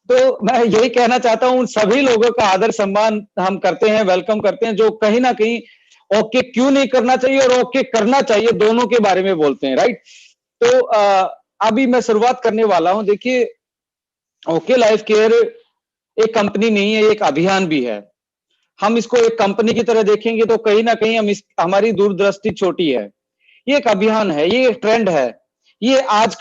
तो मैं यही कहना चाहता हूँ, उन सभी लोगों का आदर सम्मान हम करते हैं, वेलकम करते हैं, जो कहीं ना कहीं ओके क्यों नहीं करना चाहिए और ओके करना चाहिए, दोनों के बारे में बोलते हैं, राइट। तो अभी मैं शुरुआत करने वाला हूं। देखिए, ओके लाइफ केयर एक कंपनी नहीं है, एक अभियान भी है। हम इसको एक कंपनी की तरह देखेंगे तो कहीं ना कहीं हमारी दूरदृष्टि छोटी है। ये एक अभियान है, ये एक ट्रेंड है, ये आज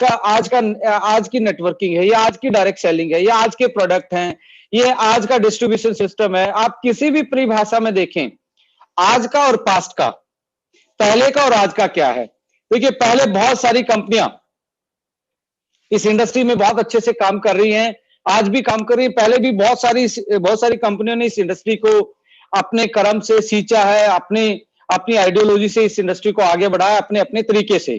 की नेटवर्किंग है, ये आज की डायरेक्ट सेलिंग है, ये आज के प्रोडक्ट हैं, ये आज का डिस्ट्रीब्यूशन सिस्टम है। आप किसी भी परिभाषा में देखें, आज का और पास्ट का, पहले का और आज का क्या है। देखिए, पहले बहुत सारी कंपनियां इस इंडस्ट्री में बहुत अच्छे से काम कर रही हैं, आज भी काम कर रही है। पहले भी बहुत सारी कंपनियों ने इस इंडस्ट्री को अपने कर्म से सींचा है, अपने अपनी आइडियोलॉजी से इस इंडस्ट्री को आगे बढ़ाया, अपने अपने तरीके से।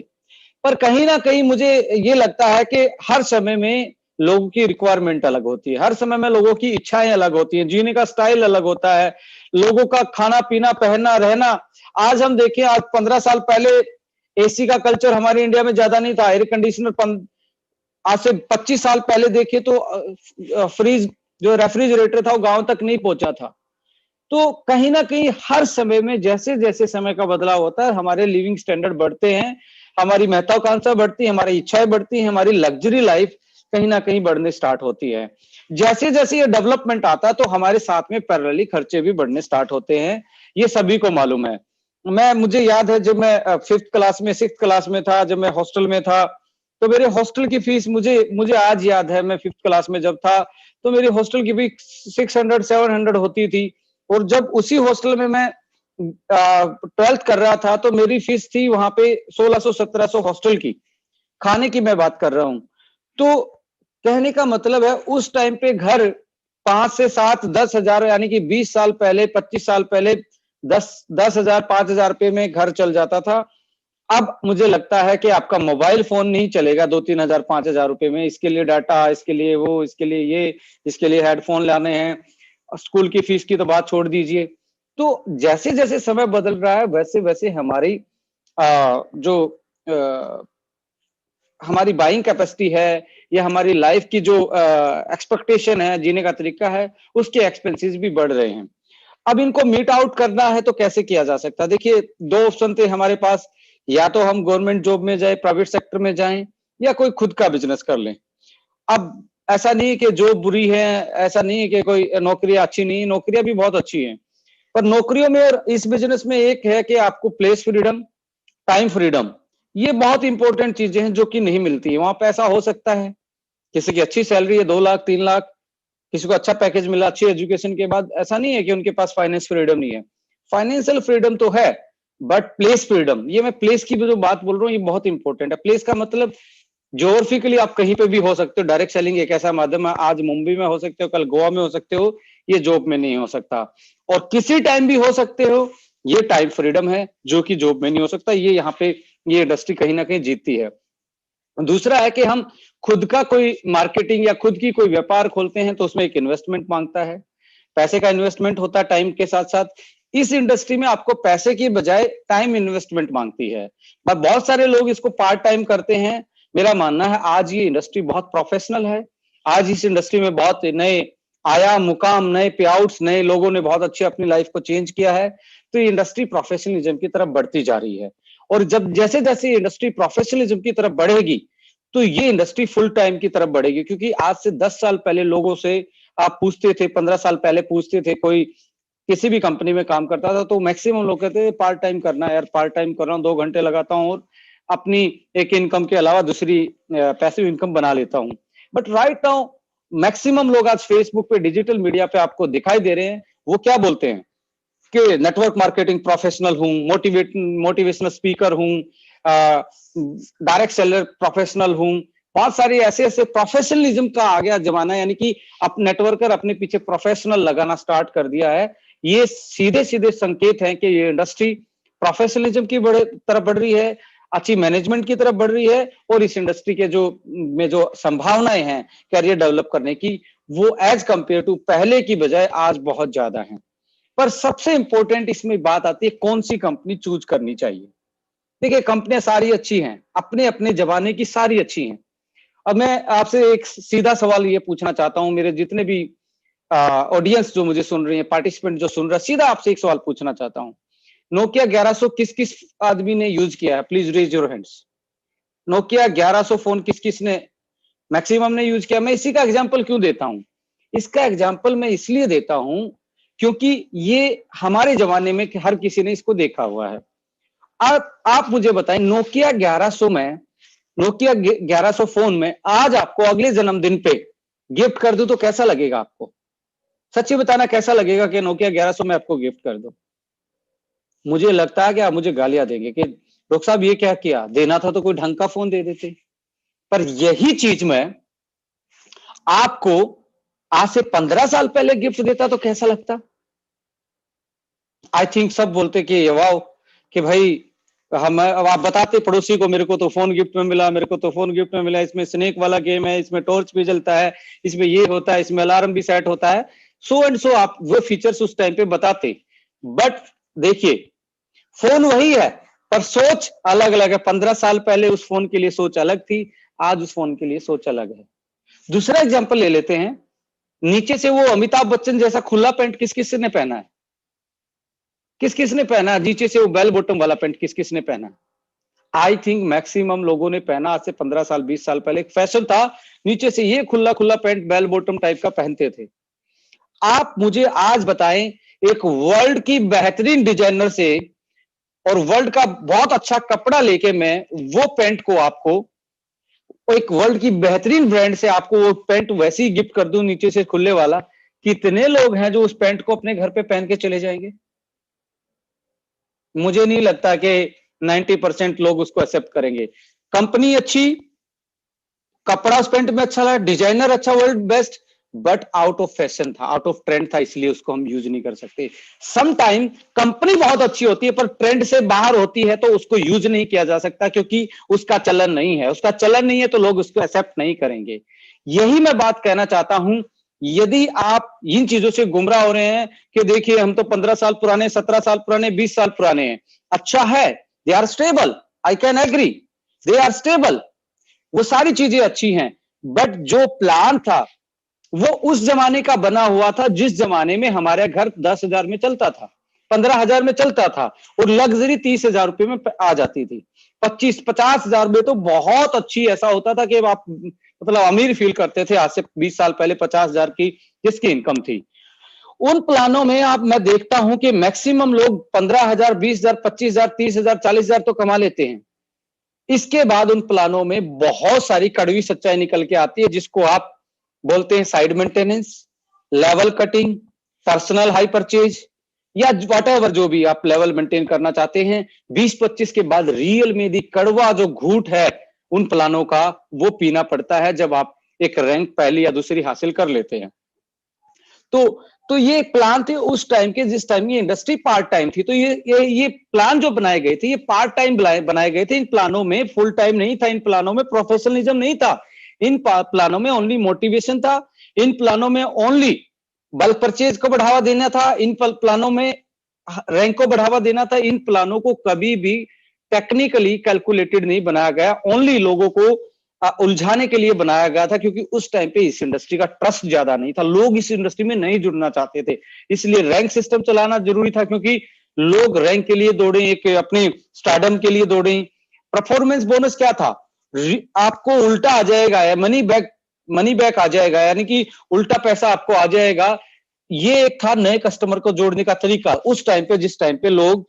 पर कहीं ना कहीं मुझे ये लगता है कि हर समय में लोगों की रिक्वायरमेंट अलग होती है, हर समय में लोगों की इच्छाएं अलग होती हैं, जीने का स्टाइल अलग होता है, लोगों का खाना पीना पहनना रहना। आज हम देखें, आज 15 साल पहले एसी का कल्चर हमारे इंडिया में ज्यादा नहीं था, एयर कंडीशनर आज से 25 साल पहले देखे तो फ्रीज जो रेफ्रिजरेटर था वो गांव तक नहीं पहुंचा था। तो कहीं ना कहीं हर समय में जैसे जैसे समय का बदलाव होता है, हमारे लिविंग स्टैंडर्ड बढ़ते हैं, हमारी महत्वाकांक्षा बढ़ती है, हमारी इच्छाएं बढ़ती हैं, हमारी लग्जरी लाइफ कहीं ना कहीं बढ़ने स्टार्ट होती है। जैसे जैसे ये डेवलपमेंट आता है तो हमारे साथ में पैरेलली खर्चे भी बढ़ने स्टार्ट होते हैं, ये सभी को मालूम है। मुझे याद है, जब मैं 5th क्लास में 6th क्लास में था, जब मैं हॉस्टल में था, तो मेरे हॉस्टल की फीस मुझे मुझे आज याद है। मैं 5th क्लास में जब था तो मेरी हॉस्टल की फीस 600-700 होती थी। और जब उसी हॉस्टल में मैं 12th कर रहा था तो मेरी फीस थी वहां पे 1600-1700 हॉस्टल की, खाने की मैं बात कर रहा हूं। तो कहने का मतलब है, उस टाइम पे घर 5 से 7 10 हजार, यानी कि 20 साल पहले, 25 साल पहले 10 हजार 5 हजार रुपए में घर चल जाता था। अब मुझे लगता है कि आपका मोबाइल फोन नहीं चलेगा 2-3 हजार 5 हजार रुपए में। इसके लिए डाटा, इसके लिए वो, इसके लिए ये, इसके लिए हेडफोन लाने हैं, स्कूल की फीस की तो बात छोड़ दीजिए। तो जैसे जैसे समय बदल रहा है, वैसे वैसे हमारी जो हमारी बाइंग कैपेसिटी है, या हमारी लाइफ की जो एक्सपेक्टेशन है, जीने का तरीका है, उसके एक्सपेंसेस भी बढ़ रहे हैं। अब इनको मीट आउट करना है तो कैसे किया जा सकता है? देखिए, 2 ऑप्शन थे हमारे पास, या तो हम गवर्नमेंट जॉब में जाए, प्राइवेट सेक्टर में जाएं, या कोई खुद का बिजनेस कर लें। अब ऐसा नहीं है कि जॉब बुरी है, ऐसा नहीं है कि कोई नौकरियां अच्छी नहीं, नौकरियां भी बहुत अच्छी हैं। पर नौकरियों में और इस बिजनेस में एक है कि आपको प्लेस फ्रीडम, टाइम फ्रीडम, ये बहुत इंपॉर्टेंट चीजें हैं जो कि नहीं मिलती है। वहां पे ऐसा हो सकता है, किसी की अच्छी सैलरी है, 2 लाख 3 लाख, किसी को अच्छा पैकेज मिला अच्छी एजुकेशन के बाद, ऐसा नहीं है कि उनके पास फाइनेंस फ्रीडम नहीं है। फाइनेंशियल फ्रीडम तो है, बट प्लेस फ्रीडम, ये मैं प्लेस की भी जो बात बोल रहा हूँ, ये बहुत इंपॉर्टेंट है। प्लेस का मतलब ज्योग्राफिकली आप कहीं पे भी हो सकते हो। डायरेक्ट सेलिंग एक ऐसा माध्यम है, आज मुंबई में हो सकते हो, कल गोवा में हो सकते हो, ये जॉब में नहीं हो सकता। और किसी टाइम भी हो सकते हो, ये टाइम फ्रीडम है जो कि जॉब में नहीं हो सकता। ये यहाँ पे ये इंडस्ट्री कहीं ना कहीं जीतती है। दूसरा है कि हम खुद का कोई मार्केटिंग या खुद की कोई व्यापार खोलते हैं तो उसमें एक इन्वेस्टमेंट मांगता है, पैसे का इन्वेस्टमेंट होता है टाइम के साथ साथ। इस इंडस्ट्री में आपको पैसे की बजाय टाइम इन्वेस्टमेंट मांगती है, पर बहुत सारे लोग इसको पार्ट टाइम करते हैं। मेरा मानना है, आज ये इंडस्ट्री बहुत प्रोफेशनल है। आज इस इंडस्ट्री में बहुत नए आयाम, मुकाम, नए पे आउट्स, नए लोगों ने बहुत अच्छे अपनी लाइफ को चेंज किया है। तो ये इंडस्ट्री प्रोफेशनलिज्म की तरफ बढ़ती जा रही है। और जब जैसे जैसे इंडस्ट्री प्रोफेशनलिज्म की तरफ बढ़ेगी, तो ये इंडस्ट्री फुल टाइम की तरफ बढ़ेगी। क्योंकि आज से 10 साल पहले लोगों से आप पूछते थे, 15 साल पहले पूछते थे, कोई किसी भी कंपनी में काम करता था तो मैक्सिमम लोग कहते थे पार्ट टाइम करना है यार, पार्ट टाइम कर रहा हूँ, 2 घंटे लगाता हूँ और अपनी एक इनकम के अलावा दूसरी पैसिव इनकम बना लेता हूँ। बट राइट नाउ मैक्सिमम लोग आज फेसबुक पे, डिजिटल मीडिया पे आपको दिखाई दे रहे हैं, वो क्या बोलते हैं कि नेटवर्क मार्केटिंग प्रोफेशनल हूँ, मोटिवेशनल स्पीकर हूँ, डायरेक्ट सेलर प्रोफेशनल हूँ। बहुत सारी ऐसे ऐसे प्रोफेशनलिज्म का आ गया जमाना, यानी कि अब नेटवर्कर अपने पीछे प्रोफेशनल लगाना स्टार्ट कर दिया है। ये सीधे सीधे संकेत हैं कि ये इंडस्ट्री प्रोफेशनलिज्म की तरफ बढ़ रही है, अच्छी मैनेजमेंट की तरफ बढ़ रही है, और इस इंडस्ट्री के जो संभावनाएं हैं करियर डेवलप करने की, वो एज कंपेयर टू पहले की बजाय आज बहुत ज्यादा है। पर सबसे इंपॉर्टेंट इसमें बात आती है, कौन सी कंपनी चूज करनी चाहिए। देखिए, कंपनियां सारी अच्छी हैं, अपने अपने जमाने की सारी अच्छी हैं, अब मैं आपसे एक सीधा सवाल ये पूछना चाहता हूं, मेरे जितने भी ऑडियंस जो मुझे सुन रही है, पार्टिसिपेंट जो सुन रहा है, सीधा आपसे एक सवाल पूछना चाहता हूं। नोकिया 1100 किस किस आदमी ने यूज किया है? Please raise your hands. Nokia 1100 phone किस किस ने मैक्सिमम ने यूज किया? मैं इसी का एग्जांपल क्यों देता हूं? इसका एग्जांपल मैं इसलिए देता हूं क्योंकि ये हमारे जमाने में हर किसी ने इसको देखा हुआ है। आप मुझे बताएं, नोकिया 1100 में, नोकिया 1100 फोन में आज आपको अगले जन्मदिन पे गिफ्ट कर दूं तो कैसा लगेगा आपको? सच्ची बताना, कैसा लगेगा कि नोकिया 1100 में आपको गिफ्ट कर दो? मुझे लगता है कि आप मुझे गालियां देंगे कि डॉक्टर साहब ये क्या किया, देना था तो कोई ढंग का फोन दे देते। पर यही चीज मैं आपको आज से 15 साल पहले गिफ्ट देता तो कैसा लगता? आई थिंक सब बोलते कि वाह, कि भाई हम, अब आप बताते पड़ोसी को मेरे को तो फोन गिफ्ट में मिला, मेरे को तो फोन गिफ्ट में मिला, इसमें स्नेक वाला गेम है, इसमें टॉर्च भी जलता है, इसमें ये होता है, इसमें अलार्म भी सेट होता है, सो एंड सो आप वो फीचर्स उस टाइम पे बताते। बट देखिए, फोन वही है पर सोच अलग अलग है। 15 साल पहले उस फोन के लिए सोच अलग थी, आज उस फोन के लिए सोच अलग है। दूसरा एग्जाम्पल ले लेते हैं, नीचे से वो अमिताभ बच्चन जैसा खुला पैंट किस किस ने पहना है? किस किस ने पहना? नीचे से वो बेल बॉटम वाला पैंट किस किस ने पहना? आई थिंक मैक्सिमम लोगों ने पहना। आज से 15 साल 20 साल पहले एक फैशन था, नीचे से ये खुला खुला पैंट बेल बॉटम टाइप का पहनते थे। आप मुझे आज बताएं, एक वर्ल्ड की बेहतरीन डिजाइनर से और वर्ल्ड का बहुत अच्छा कपड़ा लेके मैं वो पैंट को आपको, एक वर्ल्ड की बेहतरीन ब्रांड से आपको वो पैंट वैसे ही गिफ्ट कर दूं नीचे से खुले वाला, कितने लोग हैं जो उस पैंट को अपने घर पे पहन के चले जाएंगे? मुझे नहीं लगता कि 90% लोग उसको एक्सेप्ट करेंगे। कंपनी अच्छी, कपड़ा उस पैंट में अच्छा लगा, डिजाइनर अच्छा, world best, but out of fashion था, आउट ऑफ ट्रेंड था, इसलिए उसको हम यूज नहीं कर सकते। सम टाइम कंपनी बहुत अच्छी होती है पर ट्रेंड से बाहर होती है तो उसको यूज नहीं किया जा सकता, क्योंकि उसका चलन नहीं है। उसका चलन नहीं है तो लोग उसको एक्सेप्ट नहीं करेंगे। यही मैं बात कहना चाहता हूं। यदि आप इन चीजों से गुमराह हो रहे हैं कि देखिए हम तो 15 साल पुराने, 17 साल पुराने, 20 साल पुराने हैं, अच्छा है, they are stable, I can agree, they are stable, वो सारी चीजें अच्छी हैं, बट जो प्लान था वो उस जमाने का बना हुआ था जिस जमाने में हमारे घर 10,000 में चलता था, 15,000 में चलता था, और लग्जरी 30,000 रुपए में आ जाती थी। 25-50,000 में तो बहुत अच्छी, ऐसा होता था कि आप मतलब अमीर फील करते थे। आज से 20 साल पहले 50,000 की जिसकी इनकम थी, उन प्लानों में आप, मैं देखता हूं कि मैक्सिमम लोग 15,000, 20,000, 25,000, 30,000, 40,000 तो कमा लेते हैं। इसके बाद उन प्लानों में बहुत सारी कड़वी सच्चाई निकल के आती है, जिसको आप बोलते हैं side maintenance, level cutting, personal high purchase, या वॉटएवर जो भी आप लेवल मेंटेन करना चाहते हैं। 20-25 के बाद रियल में दी कड़वा जो घूंट है उन प्लानों का, वो पीना पड़ता है जब आप एक रैंक पहली या दूसरी हासिल कर लेते हैं। तो ये प्लान थे उस टाइम के, जिस टाइम ये इंडस्ट्री पार्ट टाइम थी। तो ये प्लान जो बनाए गए थे, ये पार्ट टाइम बनाए गए थे। इन प्लानों में फुल टाइम नहीं था, इन प्लानों में प्रोफेशनलिज्म नहीं था, इन प्लानों में ओनली मोटिवेशन था, इन प्लानों में ओनली बल्क परचेज को बढ़ावा देना था, इन प्लानों में रैंक को बढ़ावा देना था। इन प्लानों को कभी भी टेक्निकली कैलकुलेटेड नहीं बनाया गया, ओनली लोगों को उलझाने के लिए बनाया गया था, क्योंकि उस टाइम पे इस इंडस्ट्री का ट्रस्ट ज्यादा नहीं था, लोग इस इंडस्ट्री में नहीं जुड़ना चाहते थे। इसलिए रैंक सिस्टम चलाना जरूरी था, क्योंकि लोग रैंक के लिए दौड़े, एक अपने स्टारडम के लिए दौड़े। परफॉर्मेंस बोनस क्या था? आपको उल्टा आ जाएगा, या मनी बैक आ जाएगा, यानी कि उल्टा पैसा आपको आ जाएगा। ये एक था नए कस्टमर को जोड़ने का तरीका उस टाइम पे, जिस टाइम पे लोग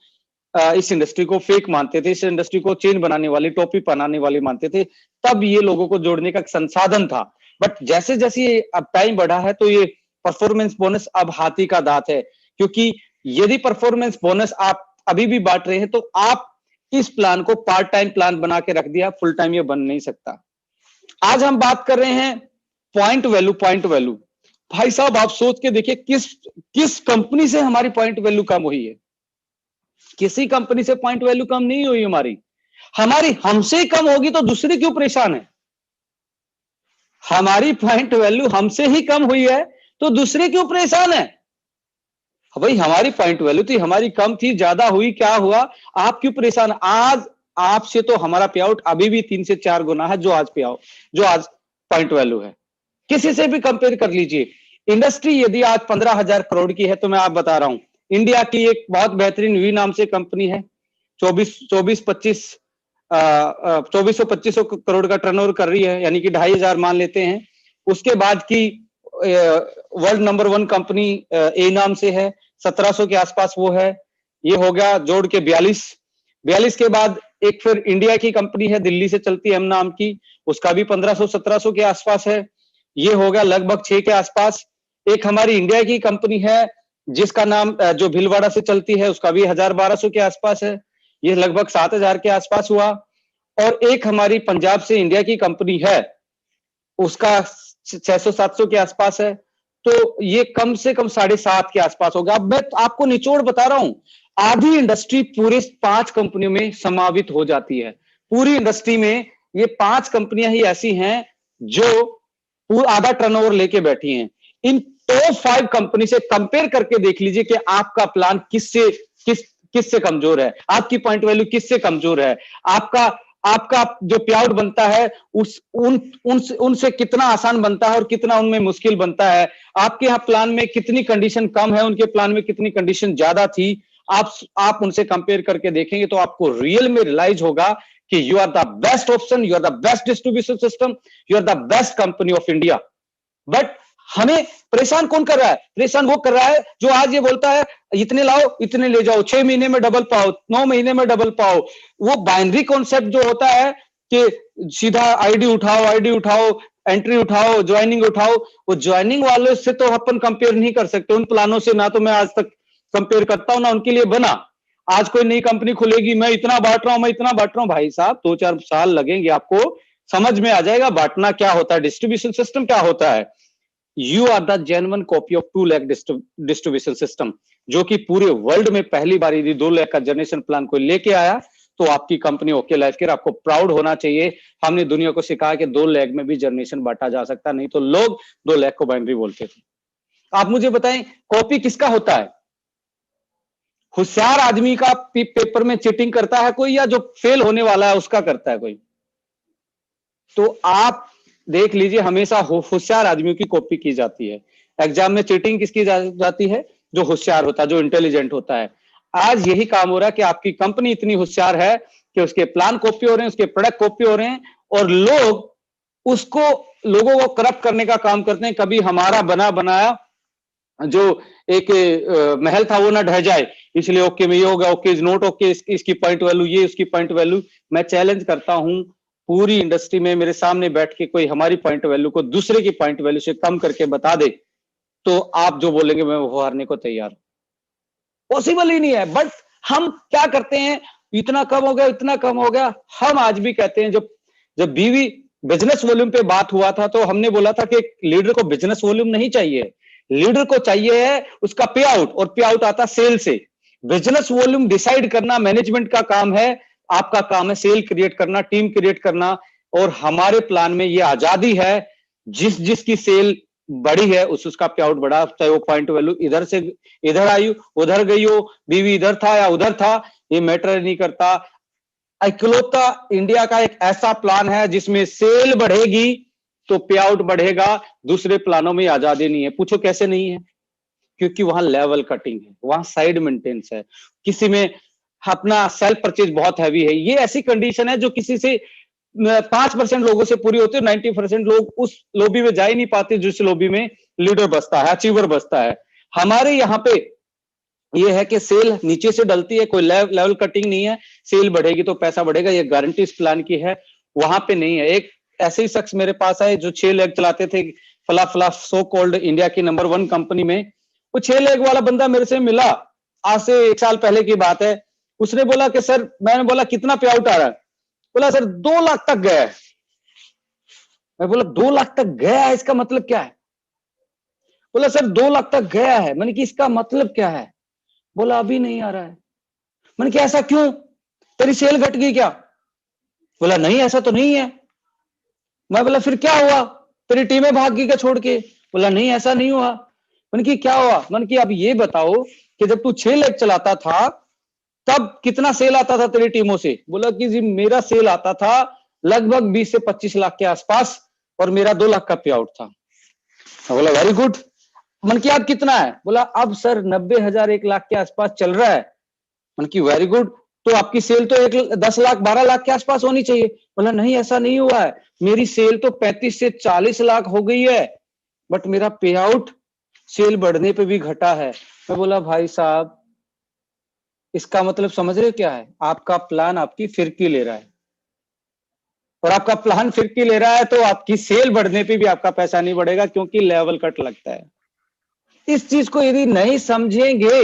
इस इंडस्ट्री को फेक मानते थे, इस इंडस्ट्री को चेन बनाने वाली, टोपी पहनाने वाली मानते थे। तब ये लोगों को जोड़ने का संसाधन था। बट जैसे जैसे अब टाइम बढ़ा है तो ये परफॉर्मेंस बोनस अब हाथी का दांत है, क्योंकि यदि परफॉर्मेंस बोनस आप अभी भी बांट रहे हैं तो आप इस प्लान को पार्ट टाइम प्लान बना के रख दिया, फुल टाइम ये बन नहीं सकता। आज हम बात कर रहे हैं पॉइंट वैल्यू। पॉइंट वैल्यू भाई साहब, आप सोच के देखिए, किस कंपनी से हमारी पॉइंट वैल्यू कम हुई है? किसी कंपनी से पॉइंट वैल्यू कम नहीं हुई हमारी हमसे ही कम होगी तो दूसरे क्यों परेशान है? हमारी पॉइंट वैल्यू हमसे ही कम हुई है तो दूसरे क्यों परेशान है? भाई हमारी पॉइंट वैल्यू थी, हमारी कम थी, ज्यादा हुई, क्या हुआ? आप क्यों परेशान? आज आपसे तो हमारा पे आउट अभी भी 3 से 4 गुना है जो आज पे आउट, जो आज पॉइंट वैल्यू है, किसी से भी कंपेयर कर लीजिए। इंडस्ट्री यदि आज 15,000 करोड़ की है, तो मैं आप बता रहा हूं, इंडिया की एक बहुत बेहतरीन वी नाम से कंपनी है, 2400-2500 करोड़ का टर्नओवर कर रही है, यानी कि 2,500 मान लेते हैं। उसके बाद की वर्ल्ड नंबर 1 कंपनी ए नाम से है, 1700 के आसपास वो है। ये हो गया जोड़ के 42 के बाद एक फिर इंडिया की कंपनी है, दिल्ली से चलती है, एम नाम की, उसका भी 1500-1700 के आसपास है। ये हो गया लगभग 6 के आसपास। एक हमारी इंडिया की कंपनी है जिसका नाम जो भीलवाड़ा से चलती है, उसका भी 1000-1200 के आसपास है, ये लगभग 7000 के आसपास हुआ। और एक हमारी पंजाब से इंडिया की कंपनी है, उसका 600-700 के आसपास है, तो ये कम से कम 7.5 के आसपास होगा। अब मैं आपको निचोड़ बता रहा हूं, आधी इंडस्ट्री पूरे 5 कंपनियों में समावित हो जाती है। पूरी इंडस्ट्री में ये 5 कंपनियां ही ऐसी हैं जो आधा टर्नओवर लेके बैठी हैं। इन टॉप 5 कंपनी से कंपेयर करके देख लीजिए कि आपका प्लान किससे कमजोर है, आपकी पॉइंट वैल्यू किससे कमजोर है, आपका जो पे आउट बनता है उनसे कितना आसान बनता है और कितना उनमें मुश्किल बनता है। आपके यहाँ प्लान में कितनी कंडीशन कम है, उनके प्लान में कितनी कंडीशन ज्यादा थी। आप उनसे कंपेयर करके देखेंगे तो आपको रियल में रियलाइज होगा कि you are the best option, you are the best distribution system, you are the best company of India. But हमें परेशान कौन कर रहा है? परेशान वो कर रहा है जो आज ये बोलता है इतने लाओ इतने ले जाओ, 6 महीने में डबल पाओ, 9 महीने में डबल पाओ। वो बाइनरी कॉन्सेप्ट जो होता है कि सीधा आईडी उठाओ, एंट्री उठाओ, ज्वाइनिंग उठाओ, वो ज्वाइनिंग वालों से तो अपन कंपेयर नहीं कर सकते। उन प्लानों से ना तो मैं आज तक कंपेयर करता हूं, ना उनके लिए बना। आज कोई नई कंपनी खुलेगी, मैं इतना बांट रहा हूं, भाई साहब 2-4 साल लगेंगे, आपको समझ में आ जाएगा बांटना क्या होता है, डिस्ट्रीब्यूशन सिस्टम क्या होता है। You are the genuine copy of 2 lakh distribution system, जो कि पूरे वर्ल्ड में पहली बार यदि 2 लाख का जनरेशन प्लान कोई लेके आया तो आपकी कंपनी ओके लाइफ केयर, आपको प्राउड होना चाहिए। हमने दुनिया को सिखाया कि 2 लाख में भी जनरेशन बांटा जा सकता, नहीं तो लोग 2 लाख को बाइनरी बोलते थे। आप मुझे बताएं कॉपी किसका होता है? होशियार आदमी का पेपर में चीटिंग करता है कोई, या जो फेल होने वाला है उसका करता है कोई? तो आप देख लीजिए, हमेशा होशियार आदमियों की कॉपी की जाती है। एग्जाम में चीटिंग किसकी जाती है? जो होशियार होता है, जो इंटेलिजेंट होता है। आज यही काम हो रहा है कि आपकी कंपनी इतनी होशियार है कि उसके प्लान कॉपी हो रहे हैं, उसके प्रोडक्ट कॉपी हो रहे हैं, और लोगों को करप्ट करने का काम करते हैं। कभी हमारा बना बनाया जो एक महल था वो ना ढह जाए, इसलिए ओके में ये होगा, ओके इज नॉट ओके, इसकी पॉइंट वैल्यू ये, उसकी पॉइंट वैल्यू। मैं चैलेंज करता हूं पूरी इंडस्ट्री में मेरे सामने बैठ के कोई हमारी पॉइंट वैल्यू को दूसरे की पॉइंट वैल्यू से कम करके बता दे, तो आप जो बोलेंगे मैं वो हारने को तैयार हूं। पॉसिबल ही नहीं है। बट हम क्या करते हैं, इतना कम हो गया। हम आज भी कहते हैं, जब बीवी बिजनेस वॉल्यूम पे बात हुआ था तो हमने बोला था कि लीडर को बिजनेस वॉल्यूम नहीं चाहिए, लीडर को चाहिए है उसका पे आउट, और पे आउट आता सेल से। बिजनेस वॉल्यूम डिसाइड करना मैनेजमेंट का काम है, आपका काम है सेल क्रिएट करना, टीम क्रिएट करना। और हमारे प्लान में ये आजादी है, जिसकी सेल बड़ी है उसका पे आउट बड़ा, चाहे वो पॉइंट वैल्यू इधर से इधर आई उधर गई हो, बीवी इधर था या उधर था, ये मैटर नहीं करता। इकलौता इंडिया का एक ऐसा प्लान है जिसमें सेल बढ़ेगी तो पे आउट बढ़ेगा, दूसरे प्लानों में आजादी नहीं है। पूछो कैसे नहीं है? क्योंकि वहां लेवल कटिंग है, वहां साइड मेंटेनेंस है, किसी में अपना सेल्फ परचेज बहुत हैवी है। ये ऐसी कंडीशन है जो किसी से 5% लोगों से पूरी होती है, 90% लोग उस लॉबी में जा ही नहीं पाते जिस लॉबी में लीडर बसता है, अचीवर बसता है। हमारे यहाँ पे ये है कि सेल नीचे से डलती है, कोई लेवल कटिंग नहीं है, सेल बढ़ेगी तो पैसा बढ़ेगा, ये गारंटी इस प्लान की है, वहां पे नहीं है। एक ऐसे ही शख्स मेरे पास आए जो 6 लाख चलाते थे फला सो कॉल्ड इंडिया की नंबर 1 कंपनी में। वो 6 लाख वाला बंदा मेरे से मिला, आज से 1 साल पहले की बात है। उसने बोला कि सर, मैंने बोला कितना पे आउट आ रहा है? बोला सर 2 लाख तक गया है। मैं बोला 2 लाख तक गया है, इसका मतलब क्या है? बोला सर 2 लाख तक गया है। मैंने कि इसका मतलब क्या है? बोला अभी नहीं आ रहा है। मैंने कि ऐसा क्यों, तेरी सेल घट गई क्या? बोला नहीं ऐसा तो नहीं है। मैं बोला फिर क्या हुआ, तेरी टीमें भाग गई क्या छोड़ के? बोला नहीं ऐसा नहीं हुआ। मैंने कि क्या हुआ? मैंने कि अब ये बताओ कि जब तू 6 लाख चलाता था तब कितना सेल आता था तेरी टीमों से? बोला कि जी मेरा सेल आता था लगभग 20 से 25 लाख के आसपास, और मेरा 2 लाख का पे आउट था। मैं बोला वेरी गुड। मन की आप कितना है? बोला अब सर 90,000 1 लाख के आसपास चल रहा है। मन की वेरी गुड, तो आपकी सेल तो 10 लाख 12 लाख के आसपास होनी चाहिए। बोला नहीं ऐसा नहीं हुआ है, मेरी सेल तो 35 से 40 लाख हो गई है, बट मेरा पे आउट सेल बढ़ने पे भी घटा है। मैं बोला भाई साहब इसका मतलब समझ रहे हो क्या है? आपका प्लान आपकी फिरकी ले रहा है, और आपका प्लान फिरकी ले रहा है तो आपकी सेल बढ़ने पे भी आपका पैसा नहीं बढ़ेगा, क्योंकि लेवल कट लगता है। इस चीज को यदि नहीं समझेंगे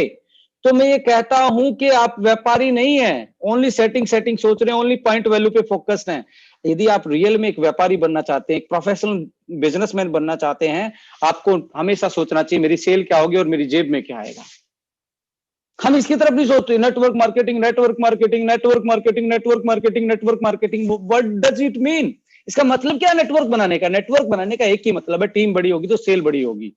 तो मैं ये कहता हूं कि आप व्यापारी नहीं है, ओनली सेटिंग सेटिंग सोच रहे हैं, ओनली पॉइंट वैल्यू पे फोकस्ड हैं। यदि आप रियल में एक व्यापारी बनना चाहते हैं, एक प्रोफेशनल बिजनेसमैन बनना चाहते हैं, आपको हमेशा सोचना चाहिए मेरी सेल क्या होगी और मेरी जेब में क्या आएगा। हम इसकी तरफ नहीं सोचते, network marketing network marketing network marketing network marketing network marketing, what does it mean? इसका मतलब क्या है नेटवर्क बनाने का? नेटवर्क बनाने का एक ही मतलब है, टीम बड़ी होगी तो सेल बड़ी होगी।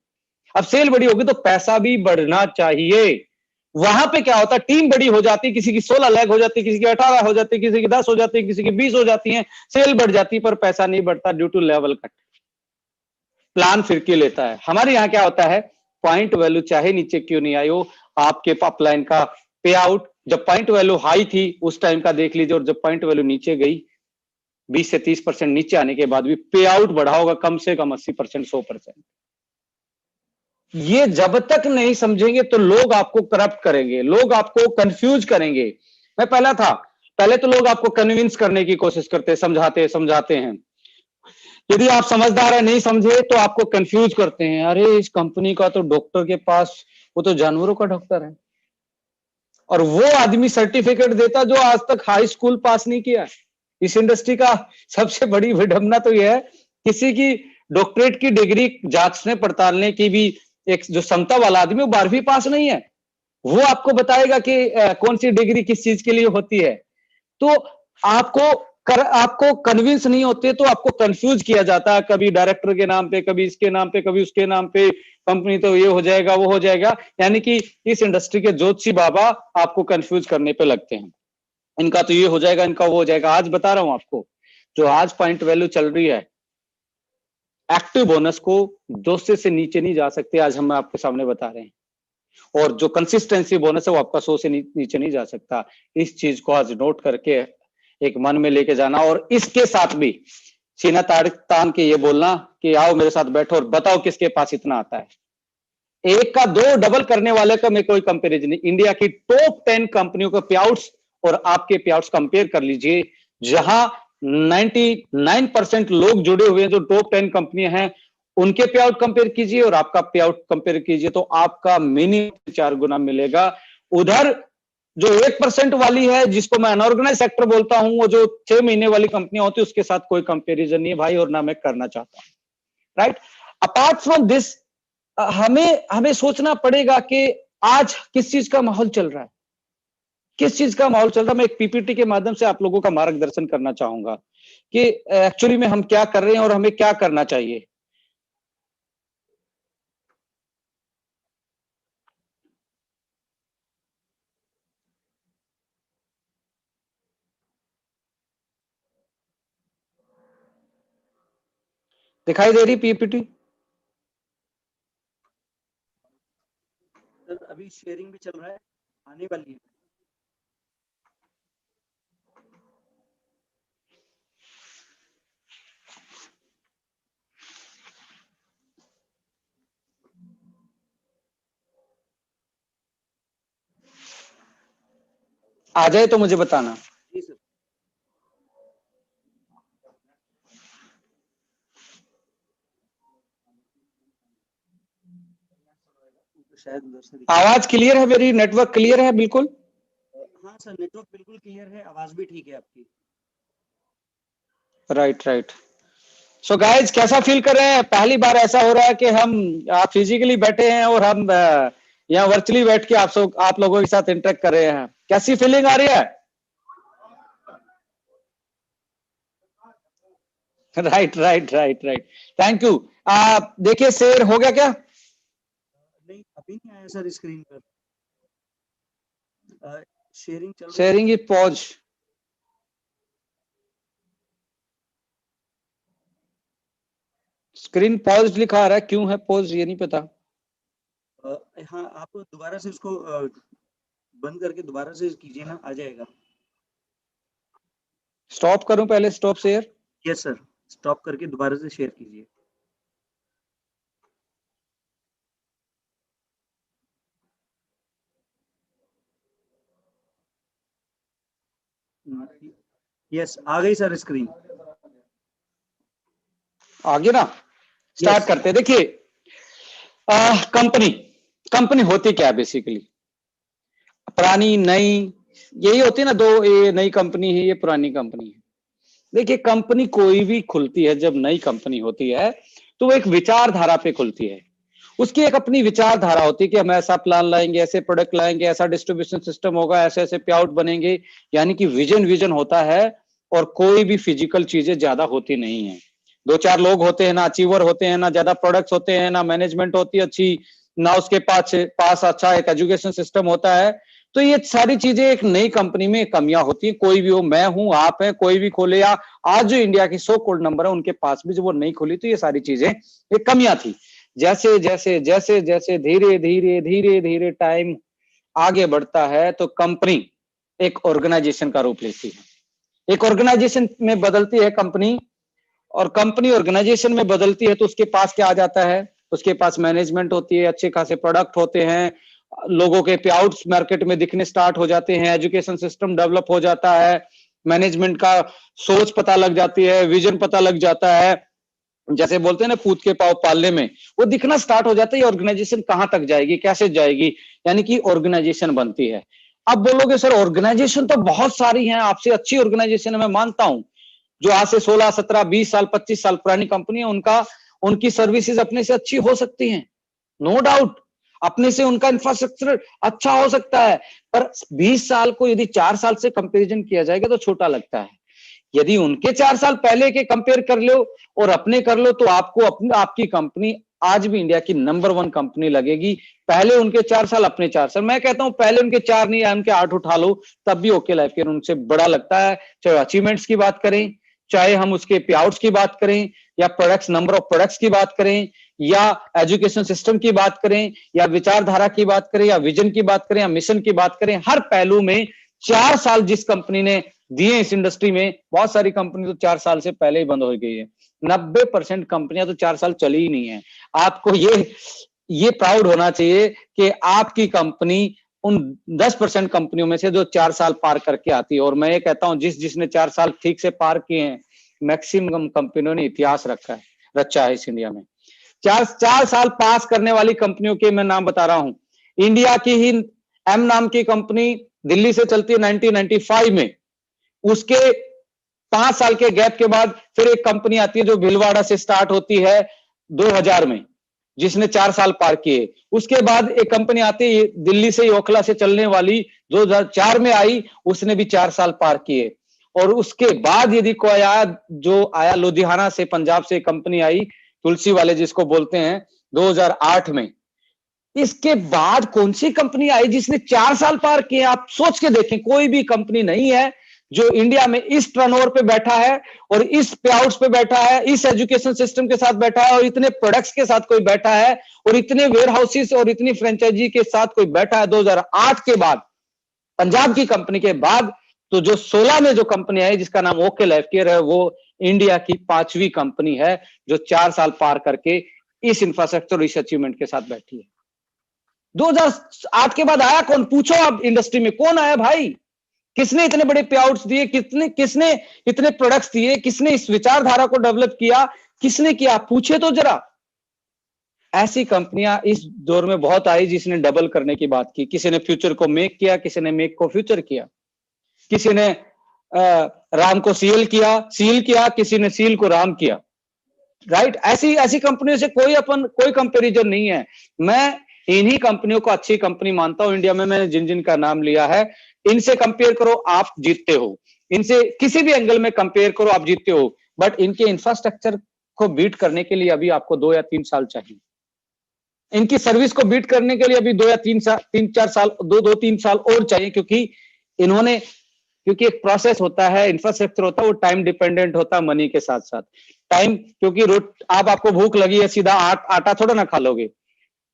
अब सेल बड़ी होगी तो पैसा भी बढ़ना चाहिए। वहां पे क्या होता है, टीम बड़ी हो जाती है, किसी की 16 लाख हो जाती है, किसी की 18 हो जाती है, किसी की 10 हो जाती है, किसी की 20 हो जाती है, सेल बढ़ जाती है पर पैसा नहीं बढ़ता due to level cut. Plan फिरकी लेता है। हमारे यहाँ क्या होता है, पॉइंट वैल्यू चाहे नीचे क्यों नहीं आई हो, आपके अपलाइन का पे आउट जब पॉइंट वैल्यू हाई थी उस टाइम का देख लीजिए, और जब पॉइंट वैल्यू नीचे गई 20 से 30% नीचे आने के बाद भी पे आउट बढ़ा होगा कम से कम 80%, 100%। ये जब तक नहीं समझेंगे तो लोग आपको करप्ट करेंगे, लोग आपको कंफ्यूज करेंगे। मैं पहला था, पहले तो लोग आपको कन्विंस करने की कोशिश करते, समझाते समझाते हैं। यदि आप समझदार है नहीं समझे तो आपको कंफ्यूज करते हैं, अरे इस कंपनी का तो डॉक्टर के पास, वो तो जानवरों का डॉक्टर है, और वो आदमी सर्टिफिकेट देता जो आज तक हाई स्कूल पास नहीं किया। इस इंडस्ट्री का सबसे बड़ी विडंबना तो यह है, किसी की डॉक्टरेट की डिग्री जांचने पड़तालने की भी एक जो क्षमता वाला आदमी, वो 12वीं पास नहीं है, वो आपको बताएगा कि कौन सी डिग्री किस चीज के लिए होती है। तो आपको कन्विंस नहीं होते तो आपको कंफ्यूज किया जाता है, कभी डायरेक्टर के नाम पे, कभी इसके नाम पे, कभी उसके नाम पे, कंपनी तो ये हो जाएगा वो हो जाएगा। यानी कि इस इंडस्ट्री के ज्योतिषी बाबा आपको कंफ्यूज करने पे लगते हैं, इनका तो ये हो जाएगा, इनका वो हो जाएगा। आज बता रहा हूं आपको, जो आज पॉइंट वैल्यू चल रही है, एक्टिव बोनस को 200 से नीचे नहीं जा सकते, आज हम आपके सामने बता रहे हैं। और जो कंसिस्टेंसी बोनस है वो आपका 100 से नीचे नहीं जा सकता। इस चीज को आज नोट करके एक मन में लेके जाना, और इसके साथ भी सीना तान के ये बोलना कि आओ मेरे साथ बैठो और बताओ किसके पास इतना आता है। एक का दो डबल करने वाले का मैं कोई कंपेरिजन नहीं। इंडिया की टॉप 10 कंपनियों के पे आउट्स और आपके पे आउट्स कंपेयर कर लीजिए, जहां 99% लोग जुड़े हुए हैं, जो टॉप 10 कंपनियां हैं उनके पे आउट कंपेयर कीजिए और आपका पे आउट कंपेयर कीजिए, तो आपका मिनिमम 4 गुना मिलेगा। उधर जो 1% वाली है, जिसको मैं अनऑर्गेनाइज सेक्टर बोलता हूं, वो जो 6 महीने वाली कंपनियां होती है, उसके साथ कोई कंपेरिजन नहीं है भाई, और ना मैं करना चाहता हूं। राइट, अपार्ट फ्रॉम दिस हमें हमें सोचना पड़ेगा कि आज किस चीज का माहौल चल रहा है, किस चीज का माहौल चल रहा है। मैं एक पीपीटी के माध्यम से आप लोगों का मार्गदर्शन करना चाहूंगा कि एक्चुअली में हम क्या कर रहे हैं और हमें क्या करना चाहिए। दिखाई दे रही पीपीटी? सर अभी शेयरिंग भी चल रहा है, आने वाली है। आ जाए तो मुझे बताना। जी सर। तो शायद उधर से आवाज क्लियर है मेरी? नेटवर्क क्लियर है बिल्कुल? हाँ सर, नेटवर्क बिल्कुल क्लियर है, आवाज भी ठीक है आपकी। Right right. सो गाइज कैसा फील कर रहे हैं? पहली बार ऐसा हो रहा है कि हम आप फिजिकली बैठे हैं और हम यहाँ वर्चुअली बैठ के आप लोगों के साथ इंटरेक्ट कर रहे हैं। कैसी फीलिंग आ रही है? Right right right right, thank you. देखिए शेयर हो गया क्या? नहीं अभी नहीं आया सर स्क्रीन पर। शेयरिंग चल रही है। Sharing is pause. Screen pause लिखा आ रहा है, क्यों है पॉज ये नहीं पता। हाँ, आप दोबारा से इसको बंद करके दोबारा से कीजिए ना, आ जाएगा। स्टॉप करूं पहले, stop share. Yes sir, stop करके दोबारा से शेयर कीजिए। यस, आ गई सर स्क्रीन। आगे ना स्टार्ट Yes. करते हैं। देखिए कंपनी कंपनी होती क्या है बेसिकली, पुरानी नई, यही होती है ना, दो, ये नई कंपनी है, ये पुरानी कंपनी है। देखिए कंपनी कोई भी खुलती है, जब नई कंपनी होती है तो वो एक विचारधारा पे खुलती है। उसकी एक अपनी विचारधारा होती है कि हम ऐसा प्लान लाएंगे, ऐसे प्रोडक्ट लाएंगे, ऐसा डिस्ट्रीब्यूशन सिस्टम होगा, ऐसे ऐसे पे आउट बनेंगे, यानी कि विजन होता है। और कोई भी फिजिकल चीजें ज्यादा होती नहीं है। दो चार लोग होते हैं ना, अचीवर होते हैं ना, ज्यादा प्रोडक्ट्स होते हैं ना, मैनेजमेंट होती है अच्छी ना, उसके पास अच्छा एक एजुकेशन सिस्टम होता है। तो ये सारी चीजें एक नई कंपनी में कमियां होती है। कोई भी हो, मैं हूं, आप हैं, कोई भी खोले, या आज जो इंडिया की 100 करोड़ नंबर है उनके पास भी जब वो नहीं खोली तो ये सारी चीजें एक कमियां थी। जैसे जैसे जैसे जैसे धीरे धीरे धीरे धीरे टाइम आगे बढ़ता है तो कंपनी एक ऑर्गेनाइजेशन का रूप लेती है, एक ऑर्गेनाइजेशन में बदलती है कंपनी। और कंपनी ऑर्गेनाइजेशन में बदलती है तो उसके पास क्या आ जाता है, उसके पास मैनेजमेंट होती है, अच्छे खासे प्रोडक्ट होते हैं, लोगों के पे आउट्स मार्केट में दिखने स्टार्ट हो जाते हैं, एजुकेशन सिस्टम डेवलप हो जाता है, मैनेजमेंट का सोच पता लग जाती है, विजन पता लग जाता है। जैसे बोलते हैं ना, पूत के पाव पालने में वो दिखना स्टार्ट हो जाता है, ऑर्गेनाइजेशन कहां तक जाएगी, कैसे जाएगी, यानी कि ऑर्गेनाइजेशन बनती है। अब बोलोगे सर ऑर्गेनाइजेशन तो बहुत सारी हैं, आपसे अच्छी ऑर्गेनाइजेशन है, मैं मानता हूं। जो आज से 16 17 20 साल 25 साल पुरानी कंपनी है, उनका उनकी सर्विसेज अपने से अच्छी हो सकती हैं, नो डाउट। अपने से उनका इंफ्रास्ट्रक्चर अच्छा हो सकता है। पर 20 साल को यदि 4 साल से कंपैरिजन किया जाएगा तो छोटा लगता है। यदि उनके 4 साल पहले के कंपेयर कर लो और अपने कर लो तो आपको आपकी कंपनी आज भी इंडिया की नंबर 1 कंपनी लगेगी। पहले उनके 4 साल, अपने 4 साल, मैं कहता हूं पहले उनके 4 नहीं या उनके 8 उठा लो, तब भी ओके लाइफ केयर उनसे बड़ा लगता है। चाहे अचीवमेंट्स की बात करें, चाहे हम उसके पे आउट्स की बात करें, या प्रोडक्ट्स, नंबर ऑफ प्रोडक्ट्स की बात करें, या एजुकेशन सिस्टम की बात करें, या विचारधारा की बात करें, या विजन की बात करें, या मिशन की बात करें, हर पहलू में 4 साल जिस कंपनी ने दिए इस इंडस्ट्री में, बहुत सारी कंपनी तो 4 साल से पहले ही बंद हो गई है। 90% कंपनियां तो 4 साल चली ही नहीं है। आपको ये प्राउड होना चाहिए कि आपकी कंपनी उन 10% कंपनियों में से जो 4 साल पार करके आती है। और मैं ये कहता हूं जिसने 4 साल ठीक से पार किए हैं, मैक्सिमम कंपनियों ने इतिहास रचा है इस इंडिया में। 4 साल पास करने वाली कंपनियों के मैं नाम बता रहा हूं। इंडिया की ही एम नाम की कंपनी दिल्ली से चलती है 1995 में, उसके 5 साल के गैप के बाद फिर एक कंपनी आती है जो भीलवाड़ा से स्टार्ट होती है 2000 में, जिसने 4 साल पार किए। उसके बाद एक कंपनी आती है दिल्ली से ओखला से चलने वाली, 2004 में आई, उसने भी 4 साल पार किए। और उसके बाद यदि कोई आया, जो आया लुधियाना से, पंजाब से कंपनी आई, तुलसी वाले जिसको बोलते हैं, 2008 में। इसके बाद कौन सी कंपनी आई जिसने 4 साल पार किए? आप सोच के देखें, कोई भी कंपनी नहीं है जो इंडिया में इस टर्नओवर पे बैठा है और इस पे आउट्स पे बैठा है, इस एजुकेशन सिस्टम के साथ बैठा है, और इतने प्रोडक्ट्स के साथ कोई बैठा है, और इतने वेयर हाउसेस और इतनी फ्रेंचाइजी के साथ कोई बैठा है 2008 के बाद, पंजाब की कंपनी के बाद। तो जो 16 में जो कंपनी आई जिसका नाम ओके लाइफ केयर है, वो इंडिया की 5वीं कंपनी है जो 4 साल पार करके इस इंफ्रास्ट्रक्चर, इस अचीवमेंट के साथ बैठी है। 2008 के बाद आया कौन? पूछो आप इंडस्ट्री में कौन आया भाई? किसने इतने बड़े पे आउट्स दिए, किसने इतने प्रोडक्ट्स दिए, किसने इस विचारधारा को डेवलप किया, किसने किया? पूछे तो जरा। ऐसी कंपनियां इस दौर में बहुत आई जिसने डबल करने की बात की। किसी ने फ्यूचर को मेक किया, किसी ने मेक को फ्यूचर किया, किसी ने राम को सील किया, किसी ने सील को राम किया। राइट? ऐसी ऐसी कंपनियों से कोई कंपैरिजन नहीं है। मैं इन्हीं कंपनियों को अच्छी कंपनी मानता हूं इंडिया में। मैंने जिन जिन का नाम लिया है, इनसे कंपेयर करो आप जीतते हो, इनसे किसी भी एंगल में कंपेयर करो आप जीतते हो। बट इनके इंफ्रास्ट्रक्चर को बीट करने के लिए अभी आपको 2 या 3 साल चाहिए। इनकी सर्विस को बीट करने के लिए अभी 2 या 3 साल, 3 4 साल, 2 3 साल और चाहिए, क्योंकि इन्होंने क्योंकि एक प्रोसेस होता है, इंफ्रास्ट्रक्चर होता है, वो टाइम डिपेंडेंट होता है मनी के साथ साथ। टाइम, क्योंकि आपको भूख लगी है, सीधा आटा थोड़ा ना खा लोगे।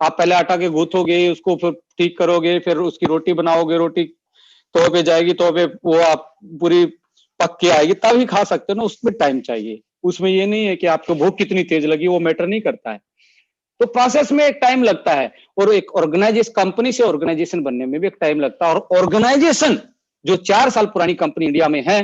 आप पहले आटा के गूंथोगे, उसको फिर ठीक करोगे, फिर उसकी रोटी बनाओगे, रोटी तवे पे जाएगी, तवे पे वो आप पूरी पक के आएगी, तभी खा सकते हो ना। उसमें टाइम चाहिए, उसमें ये नहीं है कि आपको भूख कितनी तेज लगी, वो मैटर नहीं करता है। तो प्रोसेस में एक टाइम लगता है, और एक ऑर्गेनाइजेशन, कंपनी से ऑर्गेनाइजेशन बनने में भी एक टाइम लगता है। और ऑर्गेनाइजेशन जो 4 साल पुरानी कंपनी इंडिया में है,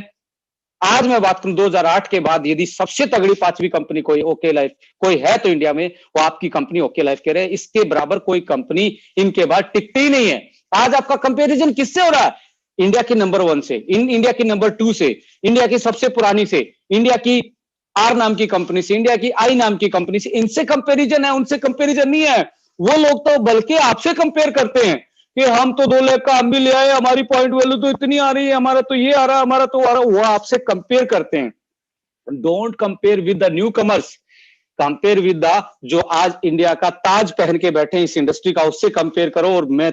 आज मैं बात करूं 2008 के बाद यदि सबसे तगड़ी 5वीं कंपनी कोई ओके लाइफ कोई है तो इंडिया में वो आपकी कंपनी ओके लाइफ कह रहे हैं। इसके बराबर कोई कंपनी इनके बाद टिकती ही नहीं है। आज आपका कंपैरिजन किससे हो रहा है? इंडिया की नंबर 1 से, इंडिया की नंबर 2 से, इंडिया की सबसे पुरानी से, इंडिया की आर नाम की कंपनी से, इंडिया की आई नाम की कंपनी से। इनसे कंपैरिजन है, उनसे कंपैरिजन नहीं है। वो लोग तो बल्कि आपसे कंपेयर करते हैं कि हम तो 2 लाख का हम भी ले आए, हमारी पॉइंट वैल्यू तो इतनी आ रही है, हमारा तो ये आ रहा है, हमारा तो आ रहा है। वो आपसे कंपेयर करते हैं। Don't compare with the new commerce, compare with the जो आज इंडिया का ताज पहन के बैठे हैं इस इंडस्ट्री का, उससे कंपेयर करो। और मैं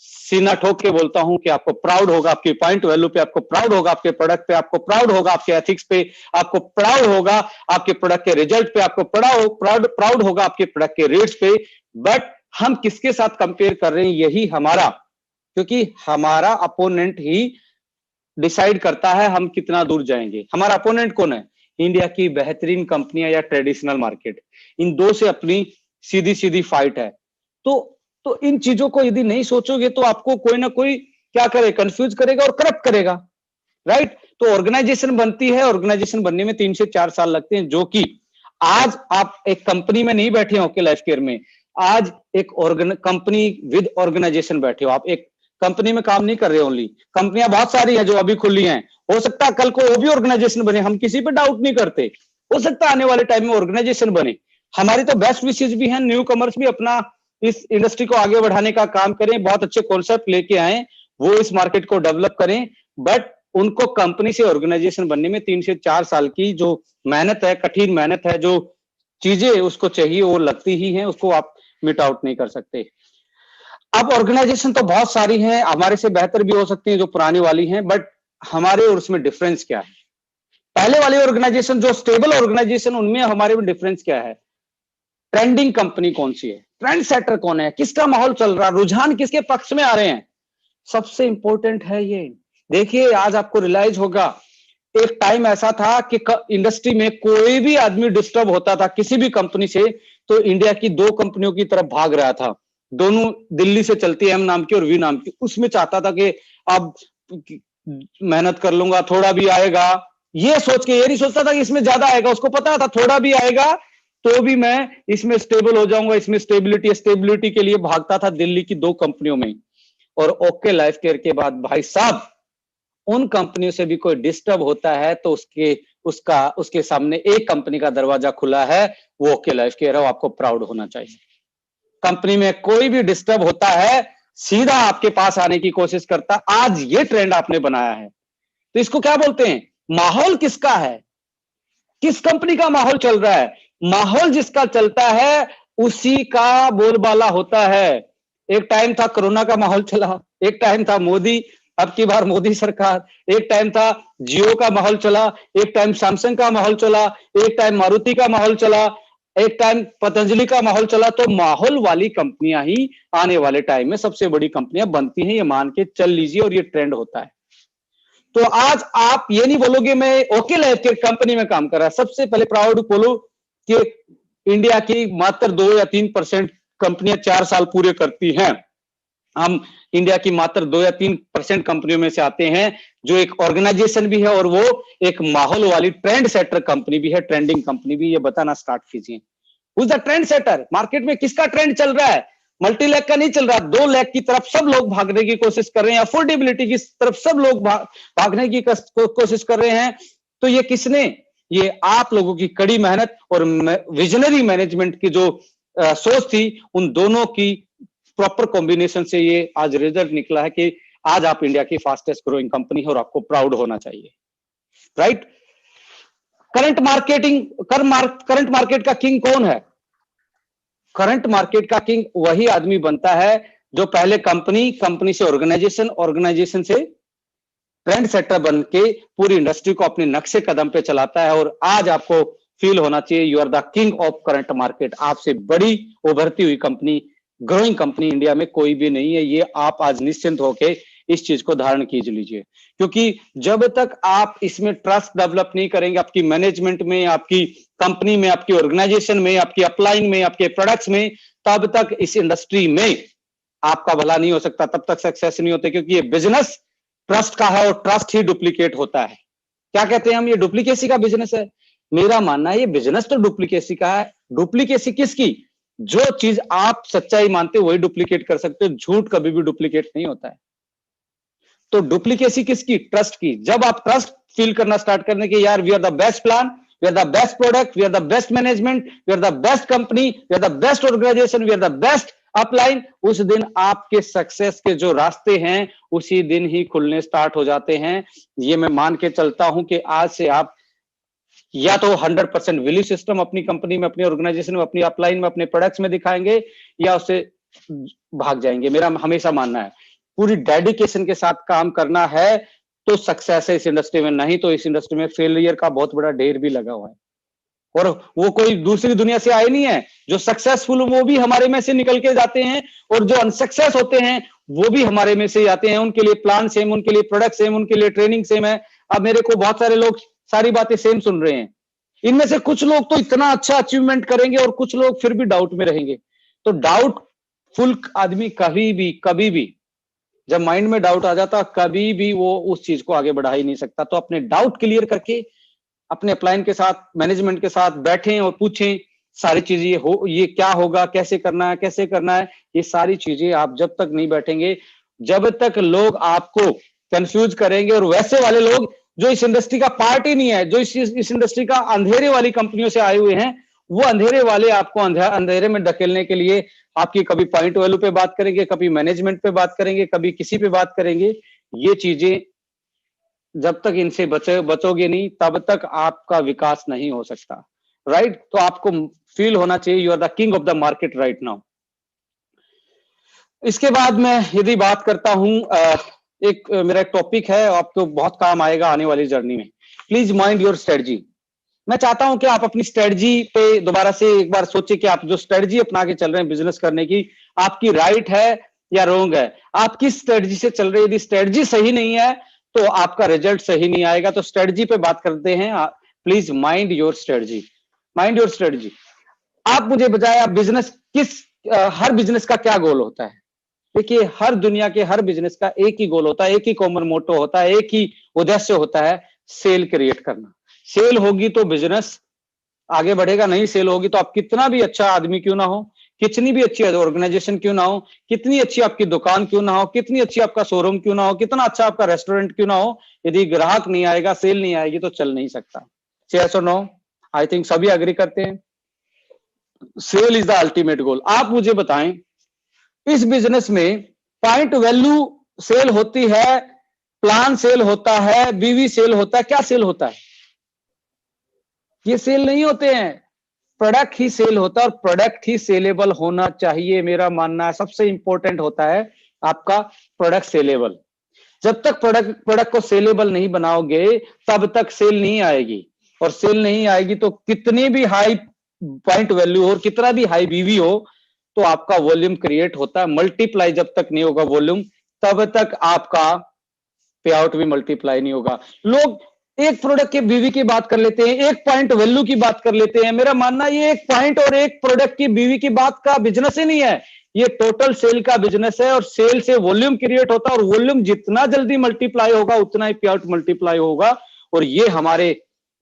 सीना ठोक के बोलता हूं कि आपको प्राउड होगा आपकी पॉइंट वैल्यू पे, आपको प्राउड होगा आपके प्रोडक्ट पे, आपको प्राउड होगा आपके एथिक्स पे, आपको प्राउड होगा आपके प्रोडक्ट के रिजल्ट पे, आपको प्राउड होगा आपके प्रोडक्ट के रेट्स पे। बट हम किसके साथ कंपेयर कर रहे हैं, यही हमारा, क्योंकि हमारा अपोनेंट ही डिसाइड करता है हम कितना दूर जाएंगे। हमारा अपोनेंट कौन है? इंडिया की बेहतरीन कंपनियां या ट्रेडिशनल मार्केट। इन दो से अपनी सीधी सीधी फाइट है। तो इन चीजों को यदि नहीं सोचोगे तो आपको कोई ना कोई क्या करे, कंफ्यूज करेगा और करप्ट करेगा, राइट। तो ऑर्गेनाइजेशन बनती है, ऑर्गेनाइजेशन बनने में 3 से 4 साल लगते हैं, जो कि आज आप एक कंपनी में नहीं बैठे हो ओके लाइफ केयर में, आज एक कंपनी विद ऑर्गेनाइजेशन बैठे हो। आप एक कंपनी में काम नहीं कर रहे, ओनली कंपनियां बहुत सारी है जो अभी खुली हैं, हो सकता है कल को वो भी ऑर्गेनाइजेशन बने, हम किसी पे डाउट नहीं करते। हो सकता है आने वाले टाइम में ऑर्गेनाइजेशन बने। हमारी तो बेस्ट विशेष भी है, न्यू कमर्स भी अपना इस इंडस्ट्री को आगे बढ़ाने का काम करें, बहुत अच्छे कॉन्सेप्ट लेके आए, वो इस मार्केट को डेवलप करें। बट उनको कंपनी से ऑर्गेनाइजेशन बनने में 3 से 4 साल की जो मेहनत है, कठिन मेहनत है, जो चीजें उसको चाहिए वो लगती ही हैं, उसको आप मिट आउट नहीं कर सकते। अब ऑर्गेनाइजेशन तो बहुत सारी हैं, हमारे से बेहतर भी हो सकती हैं जो पुरानी वाली हैं, बट हमारे और उसमें डिफरेंस क्या है? पहले वाली ऑर्गेनाइजेशन जो स्टेबल ऑर्गेनाइजेशन, उनमें हमारे में डिफरेंस क्या है? ट्रेंडिंग कंपनी कौन सी है, ट्रेंड सेटर कौन है, किसका माहौल चल रहा है, रुझान किसके पक्ष में आ रहे हैं, सबसे इंपॉर्टेंट है ये। देखिए आज आपको रियलाइज होगा, एक टाइम ऐसा था कि इंडस्ट्री में कोई भी आदमी डिस्टर्ब होता था किसी भी कंपनी से तो इंडिया की 2 कंपनियों की तरफ भाग रहा था। दोनों दिल्ली से चलती है, एम नाम की और वी नाम की। उसमें चाहता था कि अब मेहनत कर लूंगा, थोड़ा भी आएगा, ये सोच के, ये नहीं सोचता था कि इसमें ज्यादा आएगा। उसको पता था थोड़ा भी आएगा तो भी मैं इसमें स्टेबल हो जाऊंगा, इसमें स्टेबिलिटी के लिए भागता था दिल्ली की 2 कंपनियों में। और ओके लाइफ केयर के बाद भाई साहब, उन कंपनियों से भी कोई डिस्टर्ब होता है तो उसके सामने एक कंपनी का दरवाजा खुला है, वो ओके लाइफ केयर है, आपको प्राउड होना चाहिए। कंपनी में कोई भी डिस्टर्ब होता है, सीधा आपके पास आने की कोशिश करता। आज ये ट्रेंड आपने बनाया है, तो इसको क्या बोलते हैं? माहौल किसका है, किस कंपनी का माहौल चल रहा है? माहौल जिसका चलता है उसी का बोलबाला होता है। एक टाइम था कोरोना का माहौल चला, एक टाइम था मोदी, अब की बार मोदी सरकार, एक टाइम था जियो का माहौल चला, एक टाइम सैमसंग का माहौल चला, एक टाइम मारुति का माहौल चला, एक टाइम पतंजलि का माहौल चला। तो माहौल वाली कंपनियां ही आने वाले टाइम में सबसे बड़ी कंपनियां बनती हैं, ये मान के चल लीजिए, और ये ट्रेंड होता है। तो आज आप ये नहीं बोलोगे मैं ओके लाइफ केयर कंपनी में काम कर रहा, सबसे पहले प्राउड बोलो कि इंडिया की मात्र 2 या 3% कंपनियां 4 साल पूरे करती हैं। हम इंडिया की मात्र 2 या 3% कंपनियों में से आते हैं जो एक ऑर्गेनाइजेशन भी है और वो एक माहौल वाली ट्रेंड सेटर कंपनी भी है, ट्रेंडिंग कंपनी भी। ये बताना स्टार्ट कीजिए, who is the trend setter? Market में किसका ट्रेंड चल रहा है? मल्टी लैक का नहीं चल रहा, 2 लाख की तरफ सब लोग भागने की कोशिश कर रहे हैं, अफोर्डेबिलिटी की तरफ सब लोग भागने की कोशिश कर रहे हैं। तो ये किसने? ये आप लोगों की कड़ी मेहनत और विजनरी मैनेजमेंट की जो सोच थी, उन दोनों की प्रॉपर कॉम्बिनेशन से ये आज रिजल्ट निकला है कि आज आप इंडिया की फास्टेस्ट ग्रोइंग कंपनी है और आपको प्राउड होना चाहिए, राइट। करंट मार्केट का किंग कौन है? करंट मार्केट का किंग वही आदमी बनता है जो पहले कंपनी से ऑर्गेनाइजेशन, ऑर्गेनाइजेशन से ट्रेंड सेटर बन के पूरी इंडस्ट्री को अपने नक्शे कदम पे चलाता है। और आज आपको फील होना चाहिए you are the king of current market. आपसे बड़ी उभरती हुई कंपनी, ग्रोइंग कंपनी इंडिया में कोई भी नहीं है। ये आप आज निश्चिंत होके इस चीज को धारण कीज लीजिए, क्योंकि जब तक आप इसमें ट्रस्ट डेवलप नहीं करेंगे आपकी मैनेजमेंट में, आपकी कंपनी में, आपकी ऑर्गेनाइजेशन में, आपकी अपलाइन में, आपके प्रोडक्ट्स में, तब तक इस इंडस्ट्री में आपका भला नहीं हो सकता, तब तक सक्सेस नहीं होते। क्योंकि ये बिजनेस ट्रस्ट का है और ट्रस्ट ही डुप्लीकेट होता है। क्या कहते हैं हम, ये डुप्लीकेसी का बिजनेस है। मेरा मानना है ये बिजनेस तो डुप्लीकेसी का है। डुप्लीकेसी किसकी? जो चीज आप सच्चाई मानते हो वही डुप्लीकेट कर सकते हो, झूठ कभी भी डुप्लीकेट नहीं होता है। तो डुप्लीकेसी किसकी? ट्रस्ट की। जब आप ट्रस्ट फील करना स्टार्ट करने के, यार we are the best plan, we are the best product, we are the best management, we are the best company, we are the best organization, we are the best upline, उस दिन आपके success के जो रास्ते हैं उसी दिन ही खुलने स्टार्ट हो जाते हैं। ये मैं मान के चलता हूं कि आज से आप या तो 100% वैल्यू सिस्टम अपनी कंपनी में, अपनी ऑर्गेनाइजेशन में, अपनी अपलाइन में, अपने प्रोडक्ट्स में दिखाएंगे या उससे भाग जाएंगे। मेरा हमेशा मानना है पूरी डेडिकेशन के साथ काम करना है तो सक्सेस है इस इंडस्ट्री में, नहीं तो इस इंडस्ट्री में फेलियर का बहुत बड़ा ढेर भी लगा हुआ है। और वो कोई दूसरी दुनिया से आए नहीं है। जो सक्सेसफुल वो भी हमारे में से निकल के जाते हैं और जो अनसक्सेस होते हैं वो भी हमारे में से आते हैं। उनके लिए प्लान सेम, उनके लिए प्रोडक्ट सेम, उनके लिए ट्रेनिंग सेम है। अब मेरे को बहुत सारे लोग सारी बातें सेम सुन रहे हैं। इनमें से कुछ लोग तो इतना अच्छा अचीवमेंट करेंगे और कुछ लोग फिर भी डाउट में रहेंगे। तो डाउटफुल आदमी कभी भी जब माइंड में डाउट आ जाता कभी भी वो उस चीज को आगे बढ़ा ही नहीं सकता। तो अपने डाउट क्लियर करके अपने अपलाइन के साथ, मैनेजमेंट के साथ बैठें और पूछें सारी चीजें, ये क्या होगा, कैसे करना है। ये सारी चीजें आप जब तक नहीं बैठेंगे, जब तक लोग आपको कंफ्यूज करेंगे, और वैसे वाले लोग जो इस इंडस्ट्री का पार्ट ही नहीं है, जो इस इंडस्ट्री का अंधेरे वाली कंपनियों से आए हुए हैं, वो अंधेरे वाले आपको अंधेरे में धकेलने के लिए आपकी कभी पॉइंट वैल्यू पे बात करेंगे, कभी मैनेजमेंट पे बात करेंगे, कभी किसी पे बात करेंगे। ये चीजें जब तक इनसे बचोगे नहीं तब तक आपका विकास नहीं हो सकता। राइट? तो आपको फील होना चाहिए you are the king of the market right now. इसके बाद मैं यदि बात करता हूं, मेरा एक टॉपिक है आपको बहुत काम आएगा आने वाली जर्नी में। Please mind your strategy. मैं चाहता हूं कि आप अपनी स्ट्रेटजी पे दोबारा से एक बार सोचिए कि आप जो स्ट्रेटजी अपना के चल रहे हैं बिजनेस करने की, आपकी राइट है या रॉन्ग है। आप किस स्ट्रेटजी से चल रहे हैं? यदि स्ट्रेटजी सही नहीं है तो आपका रिजल्ट सही नहीं आएगा। तो स्ट्रेटजी पे बात करते हैं। Please mind your strategy, mind your strategy. आप मुझे बताएं, आप बिजनेस हर बिजनेस का क्या गोल होता है? देखिए, हर दुनिया के हर बिजनेस का एक ही गोल होता है, एक ही कॉमन मोटो होता है, एक ही उद्देश्य होता है, सेल क्रिएट करना। सेल होगी तो बिजनेस आगे बढ़ेगा, नहीं सेल होगी तो आप कितना भी अच्छा आदमी क्यों ना हो, कितनी भी अच्छी ऑर्गेनाइजेशन क्यों ना हो, कितनी अच्छी आपकी दुकान क्यों ना हो, कितनी अच्छी आपका शोरूम क्यों ना हो, कितना अच्छा आपका रेस्टोरेंट क्यों ना हो, यदि ग्राहक नहीं आएगा, सेल नहीं आएगी तो चल नहीं सकता। यस और नो? आई थिंक सभी एग्री करते हैं। Sale is the ultimate goal. आप मुझे बताएं, इस बिजनेस में पॉइंट वैल्यू सेल होती है, प्लान सेल होता है, बीवी सेल होता है, क्या सेल होता है? ये सेल नहीं होते हैं। प्रोडक्ट ही सेल होता है और प्रोडक्ट ही सेलेबल होना चाहिए। मेरा मानना है सबसे इंपॉर्टेंट होता है आपका प्रोडक्ट सेलेबल। जब तक प्रोडक्ट को सेलेबल नहीं बनाओगे तब तक सेल नहीं आएगी, और सेल नहीं आएगी तो कितनी भी हाई पॉइंट वैल्यू हो और कितना भी हाई बीवी हो तो आपका वॉल्यूम क्रिएट होता है, मल्टीप्लाई जब तक नहीं होगा वॉल्यूम तब तक आपका पे आउट भी मल्टीप्लाई नहीं होगा। लोग एक प्रोडक्ट के बीवी की बात कर लेते हैं, एक पॉइंट वैल्यू की बात कर लेते हैं। मेरा मानना ये एक पॉइंट और एक प्रोडक्ट की बीवी की बात का बिजनेस ही नहीं है, ये टोटल सेल का बिजनेस है। और सेल से वॉल्यूम क्रिएट होता है और वॉल्यूम जितना जल्दी मल्टीप्लाई होगा उतना ही पे आउट मल्टीप्लाई होगा। और ये हमारे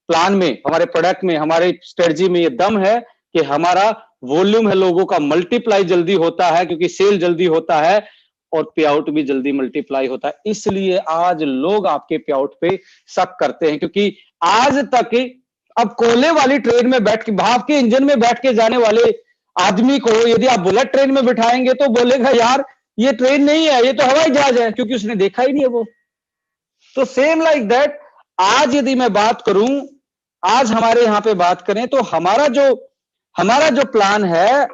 प्लान में, हमारे प्रोडक्ट में, हमारे स्ट्रेटजी में ये दम है कि हमारा वॉल्यूम है लोगों का मल्टीप्लाई जल्दी होता है, क्योंकि सेल जल्दी होता है और पे आउट भी जल्दी मल्टीप्लाई होता है। इसलिए आज लोग आपके पे आउट पे शक करते हैं, क्योंकि आज तक अब कोयले वाली ट्रेन में बैठ के, भाप के इंजन में बैठ के जाने वाले आदमी को यदि आप बुलेट ट्रेन में बिठाएंगे तो बोलेगा यार ये ट्रेन नहीं है, ये तो हवाई जहाज है, क्योंकि उसने देखा ही नहीं है वो। तो सेम लाइक दैट, आज यदि मैं बात करूं, आज हमारे यहां पे बात करें तो हमारा जो प्लान है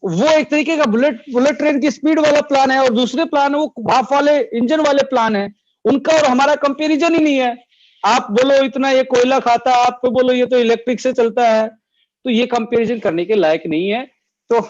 वो एक तरीके का बुलेट ट्रेन की स्पीड वाला प्लान है, और दूसरे प्लान वो भाप वाले इंजन वाले प्लान है। उनका और हमारा कंपैरिजन ही नहीं है। आप बोलो इतना ये कोयला खाता है, आप बोलो ये तो इलेक्ट्रिक से चलता है, तो ये कंपैरिजन करने के लायक नहीं है। तो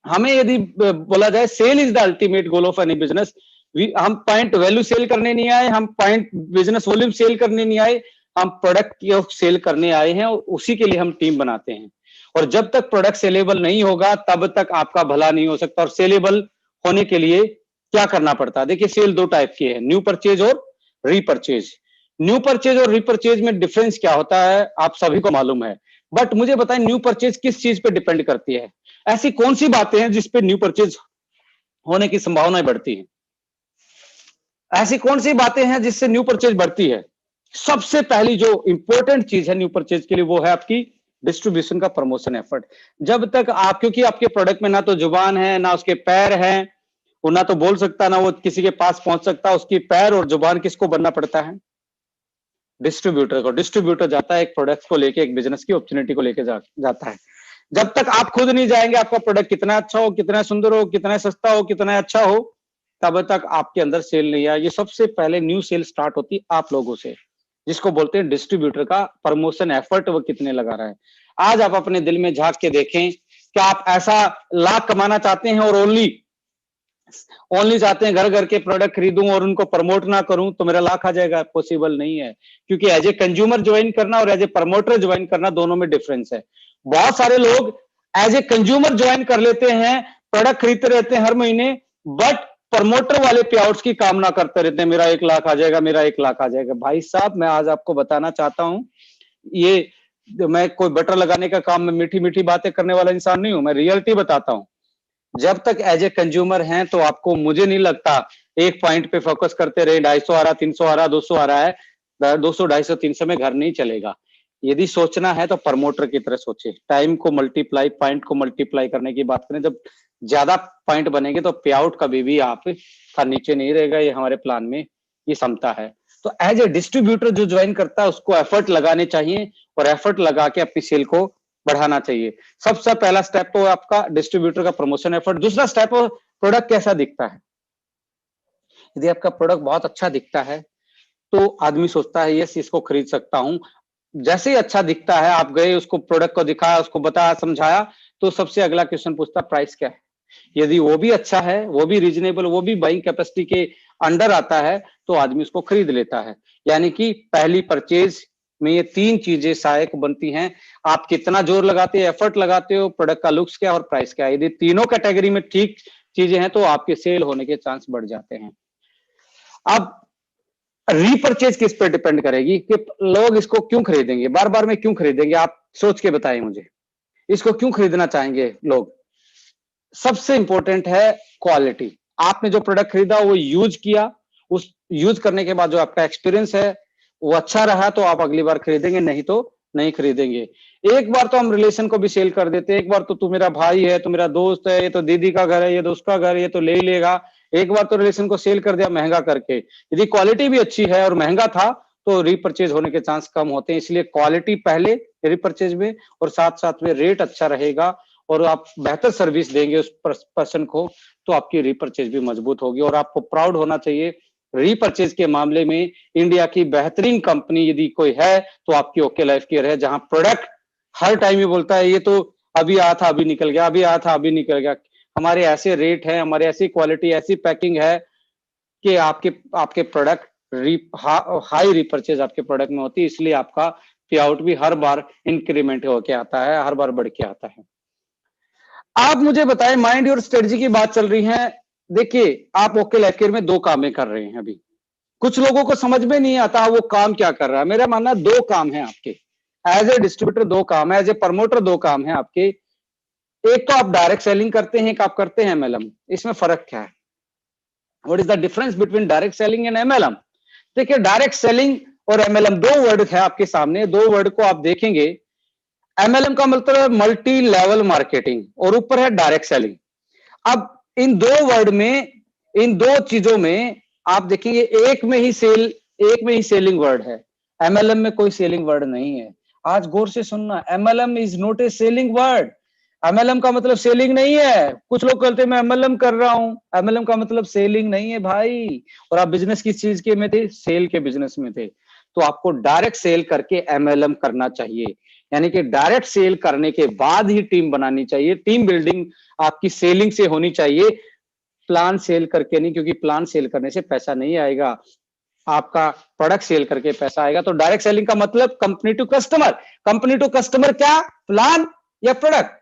हमें यदि बोला जाए sale is the ultimate goal of any business, हम पॉइंट वैल्यू सेल करने नहीं आए, हम पॉइंट बिजनेस वॉल्यूम सेल करने नहीं आए, हम प्रोडक्ट की सेल करने आए हैं, और उसी के लिए हम टीम बनाते हैं। और जब तक प्रोडक्ट सेलेबल नहीं होगा तब तक आपका भला नहीं हो सकता। और सेलेबल होने के लिए क्या करना पड़ता है? देखिए सेल दो टाइप की है, न्यू परचेज और रीपरचेज। न्यू परचेज और रीपरचेज में डिफरेंस क्या होता है आप सभी को मालूम है, बट मुझे बताएं न्यू परचेज किस चीज पे डिपेंड करती है? ऐसी कौन सी बातें हैं जिसपे न्यू परचेज होने की संभावनाएं बढ़ती है? ऐसी कौन सी बातें हैं जिससे न्यू परचेज बढ़ती है? सबसे पहली जो इंपॉर्टेंट चीज है न्यू परचेज के लिए वो है आपकी डिस्ट्रीब्यूशन का प्रमोशन एफर्ट। जब तक आप, क्योंकि आपके प्रोडक्ट में ना तो जुबान है ना उसके पैर हैं, वो ना तो बोल सकता ना वो किसी के पास पहुंच सकता, उसकी पैर और जुबान किसको बनना पड़ता है? डिस्ट्रीब्यूटर को। डिस्ट्रीब्यूटर जाता है एक प्रोडक्ट को लेके, एक बिजनेस की अपॉर्चुनिटी को लेके जाता है। जब तक आप खुद नहीं जाएंगे, आपका प्रोडक्ट कितना अच्छा हो, कितना सुंदर हो, कितना सस्ता हो, कितना अच्छा हो, तब तक आपके अंदर सेल नहीं आएगी। सबसे पहले न्यू सेल स्टार्ट होती है आप लोगों से, जिसको बोलते हैं डिस्ट्रीब्यूटर का प्रमोशन एफर्ट वो कितने लगा रहा है। आज आप अपने दिल में झांक के देखें, क्या आप ऐसा लाख कमाना चाहते हैं और ओनली चाहते हैं घर घर के प्रोडक्ट खरीदूं और उनको प्रमोट ना करूं तो मेरा लाख आ जाएगा? पॉसिबल नहीं है, क्योंकि एज ए कंज्यूमर ज्वाइन करना और एज ए प्रमोटर ज्वाइन करना दोनों में डिफरेंस है। बहुत सारे लोग एज ए कंज्यूमर ज्वाइन कर लेते हैं, प्रोडक्ट खरीदते रहते हैं हर महीने, बट प्रमोटर वाले पे आउट्स की कामना करते रहते हैं, मेरा 1 लाख आ जाएगा, मेरा 1 लाख आ जाएगा। भाई साहब मैं आज आपको बताना चाहता हूं, ये मैं कोई बटर लगाने का काम में मीठी मीठी बातें करने वाला इंसान नहीं हूं, मैं रियलिटी बताता हूं। जब तक एज ए कंज्यूमर हैं तो आपको, मुझे नहीं लगता, एक पॉइंट पे फोकस करते रहे, 250 आ रहा, 300 आ रहा, 200 आ रहा है, 200 250 300 में घर नहीं चलेगा। यदि सोचना है तो प्रमोटर की तरह सोचे, टाइम को मल्टीप्लाई, पॉइंट को मल्टीप्लाई करने की बात करें। जब ज्यादा पॉइंट बनेंगे तो पे आउट कभी भी आप का नीचे नहीं रहेगा, ये हमारे प्लान में ये क्षमता है। तो एज ए डिस्ट्रीब्यूटर जो ज्वाइन करता है उसको एफर्ट लगाने चाहिए, और एफर्ट लगा के अपनी सेल को बढ़ाना चाहिए। सबसे पहला स्टेप तो आपका डिस्ट्रीब्यूटर का प्रमोशन एफर्ट। दूसरा स्टेप, प्रोडक्ट कैसा दिखता है। यदि आपका प्रोडक्ट बहुत अच्छा दिखता है तो आदमी सोचता है यस इसको खरीद सकता हूं। जैसे ही अच्छा दिखता है, आप गए उसको प्रोडक्ट को दिखाया, उसको बताया, समझाया, तो सबसे अगला क्वेश्चन पूछता प्राइस क्या है। यदि वो भी अच्छा है, वो भी रीजनेबल, वो भी बाइंग कैपेसिटी के अंडर आता है, तो आदमी उसको खरीद लेता है। यानी कि पहली परचेज में ये 3 चीजें सहायक बनती हैं। आप कितना जोर लगाते हो, एफर्ट लगाते हो, प्रोडक्ट का लुक्स क्या और प्राइस क्या है। यदि तीनों कैटेगरी में ठीक चीजें हैं तो आपके सेल होने के चांस बढ़ जाते हैं। अब रीपरचेज किस पर डिपेंड करेगी कि लोग इसको क्यों खरीदेंगे, बार बार में क्यों खरीदेंगे, आप सोच के बताएं मुझे, इसको क्यों खरीदना चाहेंगे लोग। सबसे इंपॉर्टेंट है क्वालिटी। आपने जो प्रोडक्ट खरीदा वो यूज किया, उस यूज करने के बाद जो आपका एक्सपीरियंस है वो अच्छा रहा तो आप अगली बार खरीदेंगे, नहीं तो नहीं खरीदेंगे। एक बार तो हम रिलेशन को भी सेल कर देते हैं, एक बार तो तू मेरा भाई है, तू मेरा दोस्त है, ये तो दीदी का घर है, ये तो उसका घर है, ये तो ले ही लेगा। एक बार तो रिलेशन को सेल कर दिया महंगा करके। यदि क्वालिटी भी अच्छी है और महंगा था तो रीपरचेज होने के चांस कम होते हैं। इसलिए क्वालिटी पहले रीपरचेज में, और साथ साथ में रेट अच्छा रहेगा और आप बेहतर सर्विस देंगे उस पर्सन को, तो आपकी रीपरचेज भी मजबूत होगी। और आपको प्राउड होना चाहिए, रीपरचेज के मामले में इंडिया की बेहतरीन कंपनी यदि कोई है तो आपकी ओके लाइफ केयर है, जहां प्रोडक्ट हर टाइम ही बोलता है ये तो अभी आया था अभी निकल गया, अभी आया था अभी निकल गया। हमारे ऐसे रेट है, हमारे ऐसी क्वालिटी, ऐसी पैकिंग है कि आपके आपके प्रोडक्ट हाई रीपरचेज आपके प्रोडक्ट में होती है। इसलिए आपका पे आउट भी हर बार इंक्रीमेंट होके आता है, हर बार बढ़ के आता है। आप मुझे बताएं, माइंड योर स्ट्रेटजी की बात चल रही है। देखिए आप ओके लाइफ केयर में 2 कामें कर रहे हैं अभी। कुछ लोगों को समझ में नहीं आता वो काम क्या कर रहा है। मेरा मानना 2 काम है आपके, एज ए डिस्ट्रीब्यूटर 2 काम है, एज ए प्रमोटर 2 काम है आपके। एक तो आप डायरेक्ट सेलिंग करते हैं, एक आप करते हैं एमएलएम। इसमें फर्क क्या है? What is the difference between direct selling and MLM? देखिए डायरेक्ट सेलिंग और एमएलएम 2 वर्ड है आपके सामने, 2 वर्ड को आप देखेंगे। एमएलएम का मतलब है मल्टी लेवल मार्केटिंग और ऊपर है डायरेक्ट सेलिंग। अब इन 2 वर्ड में, इन 2 चीजों में आप देखेंगे एक में ही सेलिंग वर्ड है, एमएलएम में कोई सेलिंग वर्ड नहीं है। आज गौर से सुनना, MLM is not a selling word. MLM का मतलब सेलिंग नहीं है। कुछ लोग कहते हैं मैं एमएलएम कर रहा हूं, एमएलएम का मतलब सेलिंग नहीं है भाई। और आप बिजनेस किस चीज के में थे? सेल के बिजनेस में थे। तो आपको डायरेक्ट सेल करके एमएलएम करना चाहिए, यानी कि डायरेक्ट सेल करने के बाद ही टीम बनानी चाहिए। टीम बिल्डिंग आपकी सेलिंग से होनी चाहिए, प्लान सेल करके नहीं, क्योंकि प्लान सेल करने से पैसा नहीं आएगा, आपका प्रोडक्ट सेल करके पैसा आएगा। तो डायरेक्ट सेलिंग का मतलब company to customer. Company to customer क्या? प्लान या प्रोडक्ट?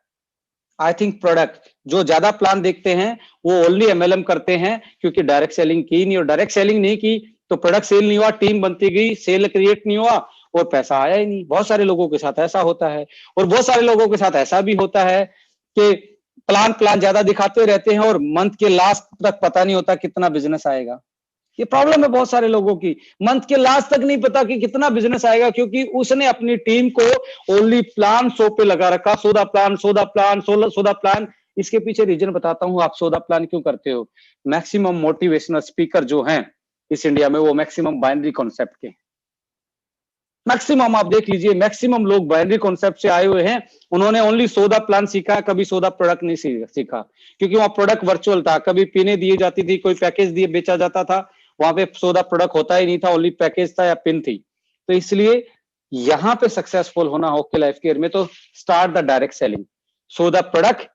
I think product. जो ज्यादा प्लान देखते हैं वो ओनली एमएलएम करते हैं, क्योंकि डायरेक्ट सेलिंग की नहीं, और डायरेक्ट सेलिंग नहीं की तो प्रोडक्ट सेल नहीं हुआ, टीम बनती गई, सेल क्रिएट नहीं हुआ और पैसा आया ही नहीं। बहुत सारे लोगों के साथ ऐसा होता है, और बहुत सारे लोगों के साथ ऐसा भी होता है कि प्लान प्लान ज्यादा दिखाते रहते हैं और मंथ के लास्ट तक पता नहीं होता कितना बिजनेस आएगा। ये प्रॉब्लम है बहुत सारे लोगों की, मंथ के लास्ट तक नहीं पता कि कितना बिजनेस आएगा, क्योंकि उसने अपनी टीम को ओनली प्लान शो पे लगा रखा। सोदा प्लान, सोदा प्लान, सोदा प्लान। इसके पीछे रीजन बताता हूं, आप सोदा प्लान क्यों करते हो। मैक्सिमम मोटिवेशनल स्पीकर जो हैं इस इंडिया में, वो मैक्सिमम बाइनरी कॉन्सेप्ट के, मैक्सिमम आप देख लीजिए, मैक्सिमम लोग बाइनरी कॉन्सेप्ट से आए हुए हैं। उन्होंने ओनली सोदा प्लान सीखा, कभी सोदा प्रोडक्ट नहीं सीखा, क्योंकि वहां प्रोडक्ट वर्चुअल था। कभी पीने दिए जाती थी, कोई पैकेज दिए बेचा जाता था, वहां पे सोदा प्रोडक्ट होता ही नहीं था, ओनली पैकेज था या पिन थी। तो इसलिए यहां पे सक्सेसफुल होना हो के लाइफ केयर में, तो start the direct selling, so the product,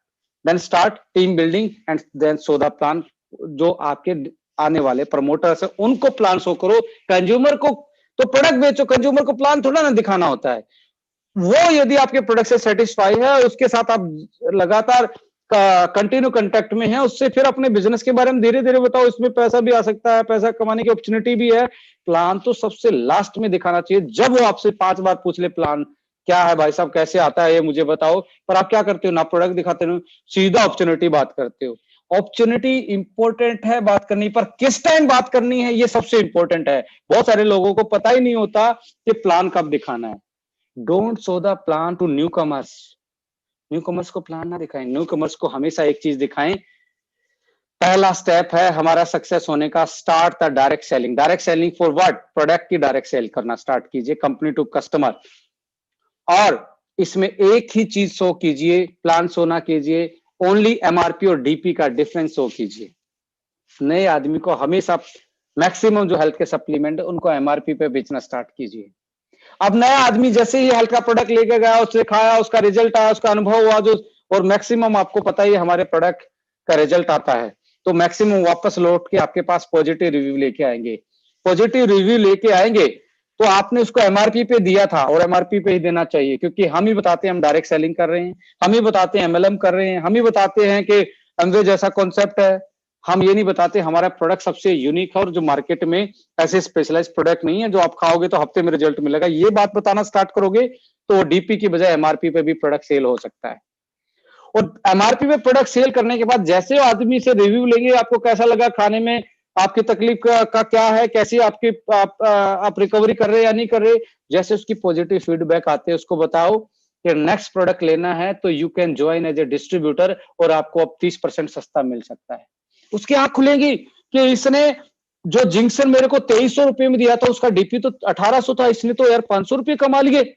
then start team building and then so the plan. जो आपके आने वाले प्रमोटर्स है उनको प्लान शो करो, कंज्यूमर को तो प्रोडक्ट बेचो, कंज्यूमर को प्लान थोड़ा ना दिखाना होता है। वो यदि आपके प्रोडक्ट से सेटिस्फाई है, उसके साथ आप लगातार कंटिन्यू कांटेक्ट में है, उससे फिर अपने बिजनेस के बारे में धीरे धीरे बताओ, इसमें पैसा भी आ सकता है, पैसा कमाने की अपॉर्चुनिटी भी है। प्लान तो सबसे लास्ट में दिखाना चाहिए, जब वो आपसे 5 बार पूछ ले प्लान क्या है भाई साहब, कैसे आता है ये मुझे बताओ। पर आप क्या करते हो ना, प्रोडक्ट दिखाते हो, सीधा अपॉर्चुनिटी बात करते हो। अपॉर्चुनिटी इंपॉर्टेंट है बात करनी, पर किस टाइम बात करनी है ये सबसे इंपॉर्टेंट है। बहुत सारे लोगों को पता ही नहीं होता कि प्लान कब दिखाना है। Don't show the plan to newcomers. Newcomers को प्लान ना दिखाएं, न्यू कमर्स को हमेशा एक चीज दिखाएं। पहला स्टेप है हमारा सक्सेस होने का, start the direct selling. Direct selling for what? Product की डायरेक्ट सेल करना स्टार्ट कीजिए, कंपनी टू कस्टमर। और इसमें एक ही चीज शो कीजिए, प्लान शो ना कीजिए, ओनली एमआरपी और डीपी का डिफरेंस शो कीजिए। नए आदमी को हमेशा मैक्सिमम जो हेल्थ के सप्लीमेंट है उनको एमआरपी पे बेचना स्टार्ट कीजिए। अब नया आदमी जैसे ही हेल्थ का प्रोडक्ट लेके गया, उससे खाया, उसका रिजल्ट आया, उसका अनुभव हुआ जो, और मैक्सिमम आपको पता ही है हमारे प्रोडक्ट का रिजल्ट आता है, तो मैक्सिमम वापस लौट के आपके पास पॉजिटिव रिव्यू लेके आएंगे। पॉजिटिव रिव्यू लेके आएंगे तो आपने उसको एमआरपी पे दिया था और एमआरपी पे ही देना चाहिए, क्योंकि हम ही बताते हैं हम डायरेक्ट सेलिंग कर रहे हैं, हम ही बताते हैं एमएलएम कर रहे हैं, हम ही बताते हैं कि एमवे जैसा कॉन्सेप्ट है। हम ये नहीं बताते हमारा प्रोडक्ट सबसे यूनिक है और जो मार्केट में ऐसे स्पेशलाइज प्रोडक्ट नहीं है जो आप खाओगे तो हफ्ते में रिजल्ट मिलेगा। ये बात बताना स्टार्ट करोगे तो डीपी की बजाय एमआरपी पे भी प्रोडक्ट सेल हो सकता है। और एमआरपी पे प्रोडक्ट सेल करने के बाद जैसे आदमी से रिव्यू लेंगे, आपको कैसा लगा खाने में, आपकी तकलीफ का क्या है, कैसी आपकी आप रिकवरी कर रहे हैं या नहीं कर रहे, जैसे उसकी पॉजिटिव फीडबैक आते हैं उसको बताओ कि नेक्स्ट प्रोडक्ट लेना है तो you can join as a distributor और आपको अब 30% सस्ता मिल सकता है। उसकी आंख खुलेगी कि इसने जो जिंक्सन मेरे को 2300 रुपए में दिया था उसका डीपी तो 1800 था, इसने तो यार 500 रुपए कमा लिए।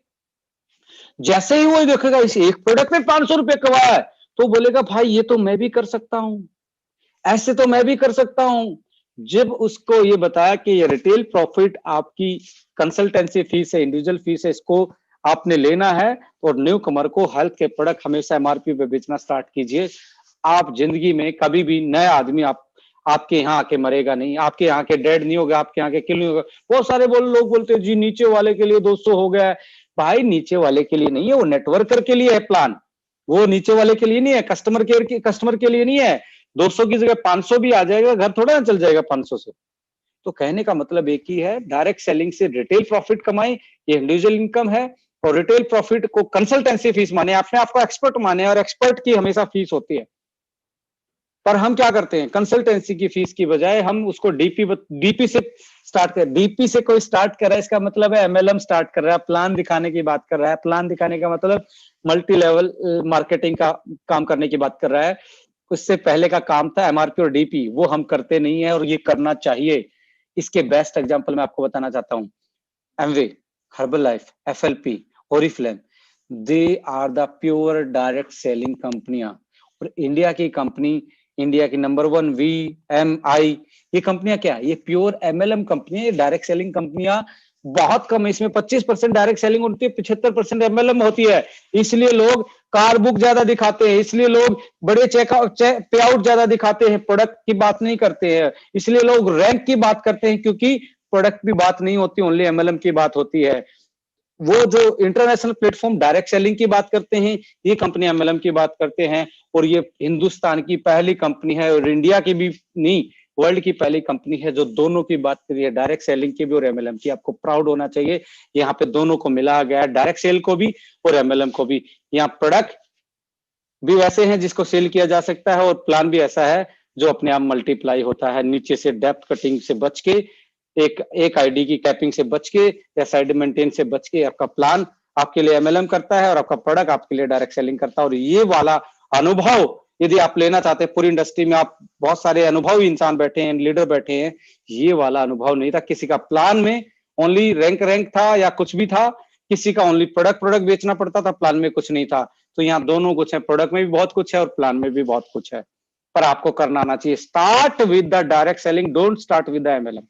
जैसे ही वो देखेगा इस एक प्रोडक्ट में 500 रुपए कमाया है तो बोलेगा भाई ये तो मैं भी कर सकता हूं, ऐसे तो मैं भी कर सकता हूं। जब उसको ये बताया कि ये रिटेल प्रॉफिट आपकी कंसल्टेंसी फीस है, इंडिविजुअल फीस है, इसको आपने लेना है, और न्यू कमर को हेल्थ के प्रोडक्ट हमेशा एमआरपी पे बेचना स्टार्ट कीजिए। आप जिंदगी में कभी भी नया आदमी आपके यहाँ आके मरेगा नहीं, आपके यहाँ के डेड नहीं होगा, आपके यहाँ के किल नहीं होगा। बहुत सारे लोग बोलते हैं जी नीचे वाले के लिए 200 हो गया है। भाई नीचे वाले के लिए नहीं है, वो नेटवर्कर के लिए है प्लान, वो नीचे वाले के लिए नहीं है, कस्टमर के लिए नहीं है। 200 की जगह 500 भी आ जाएगा, घर थोड़ा ना चल जाएगा 500 से। तो कहने का मतलब एक ही है, डायरेक्ट सेलिंग से रिटेल प्रॉफिट कमाई, ये इंडिविजुअल इनकम है। और रिटेल प्रॉफिट को कंसल्टेंसी फीस माने, अपने आपको एक्सपर्ट माने, और एक्सपर्ट की हमेशा फीस होती है। पर हम क्या करते हैं, कंसल्टेंसी की फीस की बजाय हम उसको डीपी से स्टार्ट कर, डीपी से कोई स्टार्ट कर रहा है इसका मतलब है एमएलएम स्टार्ट कर रहा है, प्लान दिखाने की बात कर रहा है। प्लान दिखाने का मतलब मल्टी लेवल मार्केटिंग का काम करने की बात कर रहा है। उससे पहले का काम था एमआरपी और डीपी, वो हम करते नहीं है और ये करना चाहिए। इसके बेस्ट एग्जांपल मैं आपको बताना चाहता हूं, Amway, Herbalife, FLP, Oriflame, they are the pure direct selling कंपनियां। और इंडिया की कंपनी, इंडिया की नंबर 1 VMI, ये कंपनियां क्या है? ये प्योर MLM कंपनी है, डायरेक्ट सेलिंग कंपनियां बहुत कम है। इसमें 25% डायरेक्ट सेलिंग होती है, 75% MLM होती है। इसलिए लोग कार बुक ज्यादा दिखाते हैं, इसलिए लोग बड़े पे आउट ज्यादा दिखाते हैं, प्रोडक्ट की बात नहीं करते हैं। इसलिए लोग रैंक की बात करते हैं, क्योंकि प्रोडक्ट की बात नहीं होती, ओनली MLM की बात होती है। वो जो इंटरनेशनल प्लेटफॉर्म डायरेक्ट सेलिंग की बात करते हैं, ये कंपनी MLM की बात करते हैं। और ये हिंदुस्तान की पहली कंपनी है, और इंडिया की भी नहीं, वर्ल्ड की पहली कंपनी है जो दोनों की बात करी है, डायरेक्ट सेलिंग की भी और MLM की। आपको प्राउड होना चाहिए, यहाँ पे दोनों को मिलाया गया है, डायरेक्ट सेल को भी और MLM को भी। यहाँ प्रोडक्ट भी वैसे हैं जिसको सेल किया जा सकता है, और प्लान भी ऐसा है जो अपने आप मल्टीप्लाई होता है, नीचे से डेप्थ कटिंग से बच के, एक आईडी की कैपिंग से बच के, या साइड मेंटेन से बच के आपका प्लान आपके लिए MLM करता है, और आपका प्रोडक्ट आपके लिए डायरेक्ट सेलिंग करता है। और ये वाला अनुभव यदि आप लेना चाहते हैं, पूरी इंडस्ट्री में आप बहुत सारे अनुभवी इंसान बैठे हैं, लीडर बैठे हैं, ये वाला अनुभव नहीं था किसी का। प्लान में ओनली रैंक था या कुछ भी था, किसी का ओनली प्रोडक्ट बेचना पड़ता था, प्लान में कुछ नहीं था। तो यहाँ दोनों कुछ है, प्रोडक्ट में भी बहुत कुछ है और प्लान में भी बहुत कुछ है, पर आपको करना आना चाहिए। Start with the direct selling, don't start with the MLM।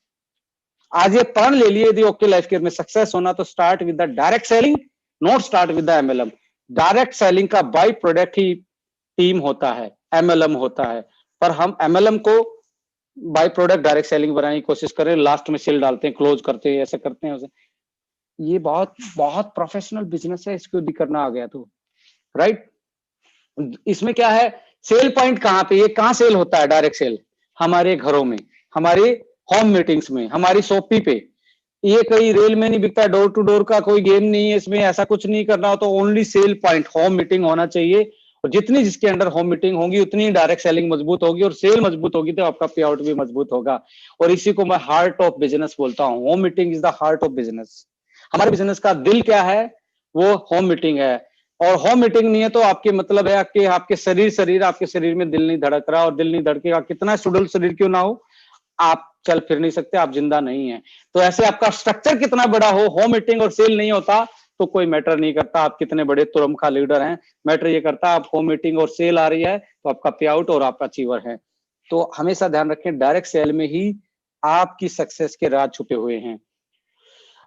आज ये प्रण ले लिए, यदि ओके लाइफ केयर में सक्सेस होना तो start with the direct selling, not start with the MLM। Direct selling का बाई प्रोडक्ट ही टीम होता है, MLM होता है। पर हम MLM को बाई प्रोडक्ट डायरेक्ट सेलिंग बनाने की कोशिश करें, लास्ट में सेल डालते हैं, क्लोज करते हैं, ऐसा करते हैं उसे। ये बहुत बहुत प्रोफेशनल बिजनेस है, इसको यदि करना आ गया तो, राइट। इसमें क्या है, सेल पॉइंट कहां पे, ये कहां सेल होता है डायरेक्ट सेल? हमारे घरों में, हमारे होम मीटिंग्स में, हमारी शॉपी पे। ये कहीं रेल में नहीं बिकता, डोर टू डोर का कोई गेम नहीं है इसमें, ऐसा कुछ नहीं करना हो तो only cell point home meeting होना चाहिए। और जितनी जिसके अंडर होम मीटिंग होगी उतनी डायरेक्ट सेलिंग मजबूत होगी, और सेल मजबूत होगी तो आपका पे आउट भी मजबूत होगा। और इसी को मैं हार्ट ऑफ बिजनेस बोलता हूं। Home meeting is the heart of business. हमारे बिजनेस का दिल क्या है? वो होम मीटिंग है। और होम मीटिंग नहीं है तो आपके मतलब है कि आपके आपके शरीर में दिल नहीं धड़क रहा, और दिल नहीं धड़केगा, कितना सुडौल शरीर क्यों ना हो, आप चल फिर नहीं सकते, आप जिंदा नहीं है। तो ऐसे आपका स्ट्रक्चर कितना बड़ा हो, होम मीटिंग और सेल नहीं होता तो कोई मैटर नहीं करता आप कितने बड़े तुरमखा लीडर हैं। मैटर ये करता आप होम मीटिंग और सेल आ रही है तो आपका पे आउट और आप अचीवर हैं। तो हमेशा ध्यान रखें, डायरेक्ट सेल में ही आपकी सक्सेस के राज छुपे हुए हैं।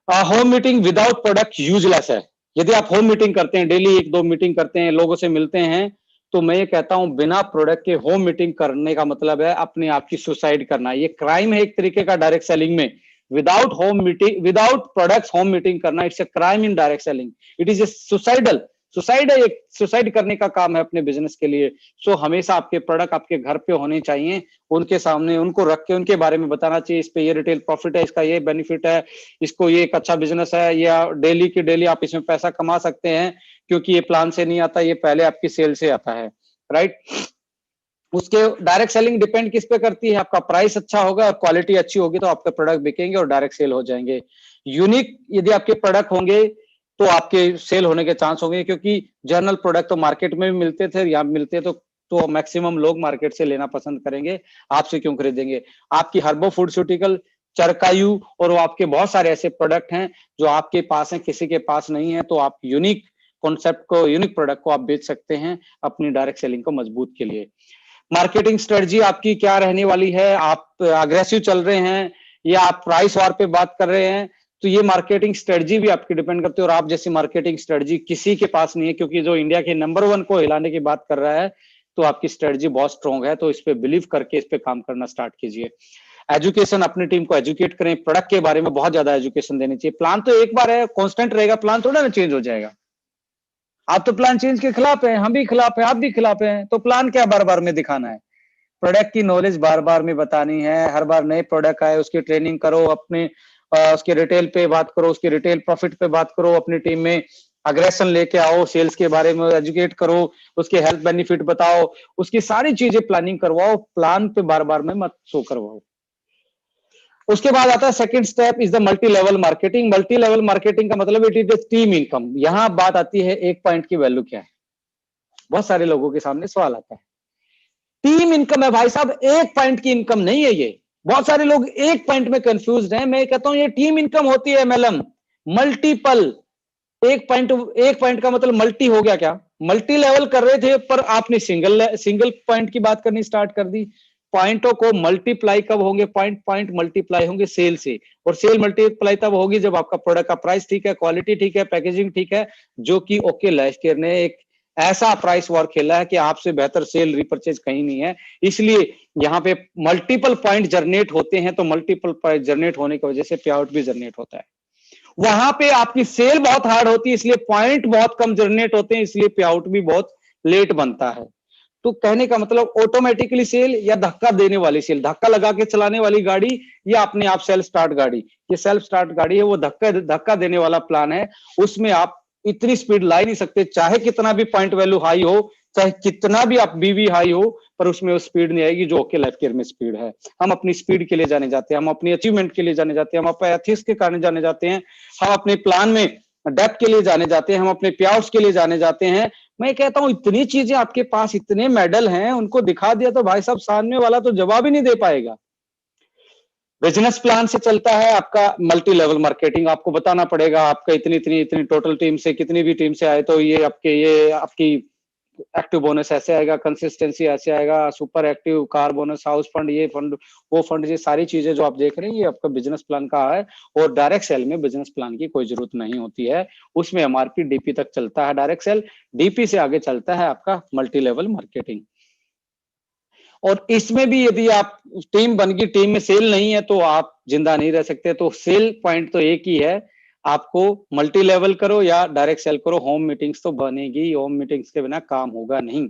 Home meeting without product useless है। यदि आप होम मीटिंग करते हैं, डेली 1-2 मीटिंग करते हैं, लोगों से मिलते हैं, तो मैं ये कहता हूं बिना प्रोडक्ट के होम मीटिंग करने का मतलब है अपने आप की सुसाइड करना। ये क्राइम है एक तरीके का डायरेक्ट सेलिंग में। Without home meeting, without products home meeting करना, it's a crime in direct selling. It is a suicidal, suicide है, एक सुसाइड करने का काम है अपने बिजनेस के लिए। सो हमेशा आपके प्रोडक्ट आपके घर पे होने चाहिए, उनके सामने उनको रख के उनके बारे में बताना चाहिए, इस पे ये रिटेल प्रॉफिट है, इसका ये बेनिफिट है, इसको ये एक अच्छा बिजनेस है, या डेली की डेली आप इसमें पैसा कमा सकते हैं, क्योंकि ये प्लान से नहीं आता, ये पहले आपकी सेल से आता है, राइट। उसके डायरेक्ट सेलिंग डिपेंड किस पे करती है? आपका प्राइस अच्छा होगा और क्वालिटी अच्छी होगी तो आपके प्रोडक्ट बिकेंगे और डायरेक्ट सेल हो जाएंगे। यूनिक यदि आपके प्रोडक्ट होंगे तो आपके सेल होने के चांस होंगे, क्योंकि जनरल प्रोडक्ट तो मार्केट में भी मिलते थे, यहाँ मिलते तो मैक्सिमम लोग मार्केट से लेना पसंद करेंगे, आपसे क्यों खरीदेंगे? आपकी हर्बो फूडस्यूटिकल, चरकायु और वो आपके बहुत सारे ऐसे प्रोडक्ट हैं जो आपके पास हैं, किसी के पास नहीं है, तो आप यूनिक कॉन्सेप्ट को, यूनिक प्रोडक्ट को आप बेच सकते हैं अपनी डायरेक्ट सेलिंग को मजबूत के लिए। मार्केटिंग स्ट्रेटजी आपकी क्या रहने वाली है? आप अग्रेसिव चल रहे हैं या आप प्राइस वार पे बात कर रहे हैं? तो ये मार्केटिंग स्ट्रेटजी भी आपकी डिपेंड करती है, और आप जैसी मार्केटिंग स्ट्रेटजी किसी के पास नहीं है, क्योंकि जो इंडिया के नंबर 1 को हिलाने की बात कर रहा है तो आपकी स्ट्रेटजी बहुत स्ट्रॉन्ग है। तो इस पे बिलीव करके इस पे काम करना स्टार्ट कीजिए। एजुकेशन, अपनी टीम को एजुकेट करें, प्रोडक्ट के बारे में बहुत ज्यादा एजुकेशन देनी चाहिए। प्लान तो एक बार है, कांस्टेंट रहेगा, प्लान थोड़ा ना चेंज हो जाएगा। आप तो प्लान चेंज के खिलाफ हैं, हम भी खिलाफ हैं, आप भी खिलाफ हैं, तो प्लान क्या बार बार में दिखाना है? प्रोडक्ट की नॉलेज बार बार में बतानी है, हर बार नए प्रोडक्ट आए उसकी ट्रेनिंग करो, अपने उसके रिटेल पे बात करो, उसके रिटेल प्रॉफिट पे बात करो, अपनी टीम में अग्रेशन लेके आओ, सेल्स के बारे में एजुकेट करो, उसके हेल्थ बेनिफिट बताओ, उसकी सारी चीजें प्लानिंग करवाओ, प्लान पे बार बार में मत शो करवाओ। उसके बाद आता है second step is the multi level marketing. Multi level marketing का मतलब इट इज टीम इनकम। यहां बात आती है एक पॉइंट की वैल्यू क्या है। बहुत सारे लोगों के सामने सवाल आता है, टीम इनकम है भाई साहब, एक पॉइंट की इनकम नहीं है ये। बहुत सारे लोग एक पॉइंट में कंफ्यूज हैं। मैं कहता हूं ये टीम इनकम होती है MLM, मल्टीपल एक पॉइंट का मतलब मल्टी हो गया क्या? मल्टी लेवल कर रहे थे पर आपने सिंगल पॉइंट की बात करनी स्टार्ट कर दी। पॉइंटों को मल्टीप्लाई कब होंगे? पॉइंट पॉइंट मल्टीप्लाई होंगे सेल से, और सेल मल्टीप्लाई तब होगी जब आपका प्रोडक्ट का प्राइस ठीक है, क्वालिटी ठीक है, पैकेजिंग ठीक है, जो कि ओके लाइफ केयर ने एक ऐसा प्राइस वॉर खेला है कि आपसे बेहतर सेल रिपर्चेज कहीं नहीं है। इसलिए यहाँ पे मल्टीपल पॉइंट जनरेट होते हैं, तो मल्टीपल पॉइंट जनरेट होने की वजह से पे आउट भी जनरेट होता है। वहां पे आपकी सेल बहुत हार्ड होती है, इसलिए पॉइंट बहुत कम जनरेट होते हैं, इसलिए पे आउट भी बहुत लेट बनता है। तो कहने का मतलब ऑटोमेटिकली सेल या धक्का देने वाली सेल, धक्का लगा के चलाने वाली गाड़ी या अपने आप सेल्फ स्टार्ट गाड़ी। ये सेल्फ स्टार्ट गाड़ी है, वो धक्का धक्का देने वाला प्लान है। उसमें आप इतनी स्पीड ला ही नहीं सकते, चाहे कितना भी पॉइंट वैल्यू हाई हो, चाहे कितना भी आप बीवी हाई हो, पर उसमें वो स्पीड नहीं आएगी जो ओके लाइफ केयर में स्पीड है। हम अपनी स्पीड के लिए जाने जाते हैं, हम अपनी अचीवमेंट के लिए जाने जाते हैं, हम अपने एथिक्स के कारण जाने जाते हैं, हम अपने प्लान में डेप्थ के लिए जाने जाते हैं, हम अपने प्याउट्स के लिए जाने जाते हैं। मैं कहता हूं इतनी चीजें आपके पास, इतने मेडल हैं, उनको दिखा दिया तो भाई साहब सामने वाला तो जवाब ही नहीं दे पाएगा। बिजनेस प्लान से चलता है आपका मल्टी लेवल मार्केटिंग। आपको बताना पड़ेगा आपका इतनी इतनी इतनी टोटल टीम से, कितनी भी टीम से आए तो ये आपकी एक्टिव बोनस ऐसे आएगा, कंसिस्टेंसी ऐसे आएगा, super active, car bonus, house fund, ये फंड, वो फंड, ये सारी चीजें जो आप देख रहे हैं ये आपका बिजनेस प्लान का है। और डायरेक्ट सेल में बिजनेस प्लान की कोई जरूरत नहीं होती है, उसमें एमआरपी डीपी तक चलता है डायरेक्ट सेल, डीपी से आगे चलता है आपका मल्टी लेवल मार्केटिंग। और इसमें भी यदि आप टीम बन गई, टीम में सेल नहीं है तो आप जिंदा नहीं रह सकते। तो सेल पॉइंट तो एक ही है, आपको मल्टी लेवल करो या डायरेक्ट सेल करो, होम मीटिंग्स तो बनेगी, होम मीटिंग्स के बिना काम होगा नहीं।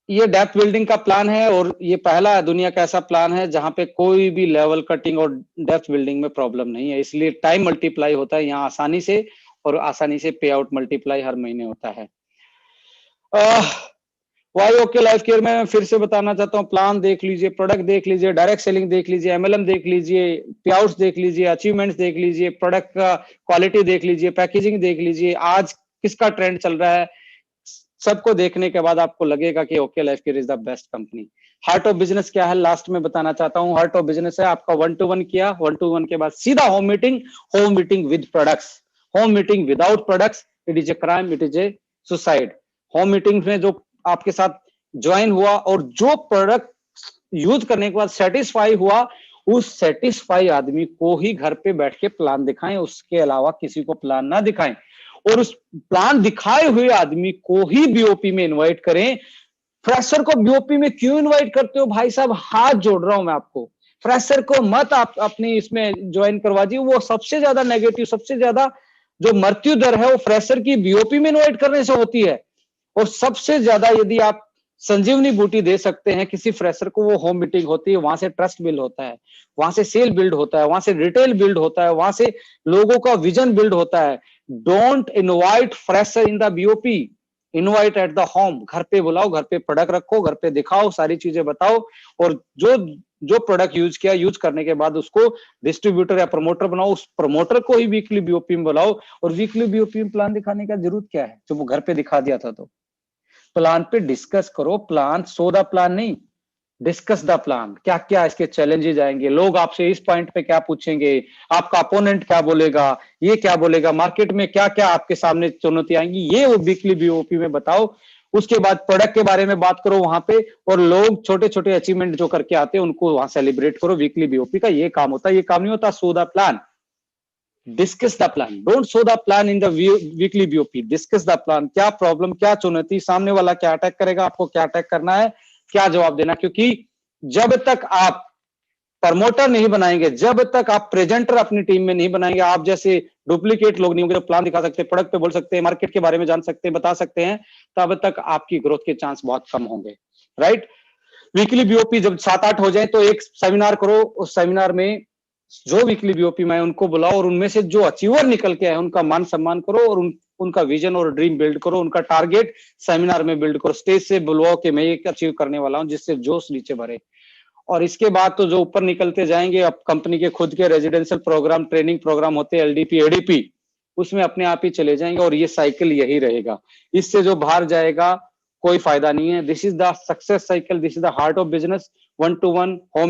ये डेप्थ बिल्डिंग का प्लान है, और ये पहला दुनिया का ऐसा प्लान है जहां पे कोई भी लेवल कटिंग और डेप्थ बिल्डिंग में प्रॉब्लम नहीं है, इसलिए टाइम मल्टीप्लाई होता है यहाँ आसानी से, और आसानी से पे आउट मल्टीप्लाई हर महीने होता है। वाई ओके लाइफ केयर में फिर से बताना चाहता हूँ, प्लान देख लीजिए, प्रोडक्ट देख लीजिए, डायरेक्ट सेलिंग देख लीजिए, एमएलएम देख लीजिए, पेआउट्स देख लीजिए, अचीवमेंट्स देख लीजिए, प्रोडक्ट का क्वालिटी देख लीजिए, पैकेजिंग देख लीजिए, आज किसका ट्रेंड चल रहा है। सबको देखने के बाद आपको लगेगा कि okay life care is the best company. Heart of business क्या है लास्ट में बताना चाहता हूँ। हार्ट ऑफ बिजनेस है आपका 1-to-1 किया, 1-to-1 के बाद सीधा home meeting with products. Home meeting without products it is a crime, it is A suicide. Home meeting में जो आपके साथ ज्वाइन हुआ और जो प्रोडक्ट यूज करने के बाद सेटिस्फाई हुआ, उस सेटिस्फाई आदमी को ही घर पे बैठ के प्लान दिखाएं, उसके अलावा किसी को प्लान ना दिखाएं। और उस प्लान दिखाए हुए आदमी को ही बीओपी में इनवाइट करें। फ्रेशर को बीओपी में क्यों इनवाइट करते हो भाई साहब? हाथ जोड़ रहा हूं मैं आपको, फ्रेशर को मत आप अपनी इसमें ज्वाइन करवा दिए। वो सबसे ज्यादा नेगेटिव, सबसे ज्यादा जो मृत्यु दर है वो फ्रेशर की बीओपी में इनवाइट करने से होती है। और सबसे ज्यादा यदि आप संजीवनी बूटी दे सकते हैं किसी फ्रेशर को, वो होम मीटिंग होती है, वहां से ट्रस्ट बिल्ड होता है, वहां से सेल बिल्ड होता है, वहां से रिटेल बिल्ड होता है, वहां से लोगों का विजन बिल्ड होता है। Don't invite fresher in the BOP, invite at the home. घर पे बुलाओ, घर पे प्रोडक्ट रखो, घर पे दिखाओ, सारी चीजें बताओ, और जो जो प्रोडक्ट यूज किया, यूज करने के बाद उसको डिस्ट्रीब्यूटर या प्रमोटर बनाओ, उस प्रमोटर को ही वीकली बीओपी में बुलाओ। और वीकली बीओपी में प्लान दिखाने का जरूरत क्या है जब वो घर पे दिखा दिया था? तो प्लान पे डिस्कस करो, प्लान सो द प्लान नहीं, डिस्कस द प्लान। क्या क्या इसके चैलेंजेस आएंगे, लोग आपसे इस पॉइंट पे क्या पूछेंगे, आपका अपोनेंट क्या बोलेगा, ये क्या बोलेगा, मार्केट में क्या क्या आपके सामने चुनौती आएंगी, ये वो वीकली बीओपी में बताओ। उसके बाद प्रोडक्ट के बारे में बात करो वहां पे, और लोग छोटे छोटे अचीवमेंट जो करके आते हैं उनको वहां सेलिब्रेट करो। वीकली बीओपी का ये काम होता है, ये काम नहीं होता so the plan. Discuss the plan, don't show the plan in the weekly BOP. Discuss the plan, क्या प्रॉब्लम, क्या चुनौती, सामने वाला क्या अटैक करेगा, आपको क्या अटैक करना है, क्या जवाब देना। क्योंकि जब तक आप प्रमोटर नहीं बनाएंगे, जब तक आप प्रेजेंटर अपनी टीम में नहीं बनाएंगे, आप जैसे डुप्लीकेट लोग नहीं होंगे, प्लान दिखा सकते, प्रोडक्ट पे बोल सकते हैं, मार्केट के बारे में जान सकते हैं, बता सकते हैं, तब तक आपकी ग्रोथ के चांस बहुत कम होंगे। राइट? वीकली बीओपी जब 7-8 हो जाए तो एक सेमिनार करो, उस सेमिनार में जो वीकली बीओपी में उनको बुलाओ, और उनमें से जो अचीवर निकल के आए उनका मान सम्मान करो, और उनका विजन और ड्रीम बिल्ड करो, उनका टारगेट सेमिनार में बिल्ड करो, स्टेज से बुलवाओ कि मैं ये अचीव करने वाला हूं, जिससे जोश नीचे भरे। और इसके बाद तो जो ऊपर निकलते जाएंगे, अब कंपनी के खुद के रेजिडेंशियल प्रोग्राम, ट्रेनिंग प्रोग्राम होते हैं, एलडीपी एडीपी, उसमें अपने आप ही चले जाएंगे, और ये साइकिल यही रहेगा। इससे जो बाहर जाएगा कोई फायदा नहीं है। This is the success cycle, this is the heart of business. 1-to-1 home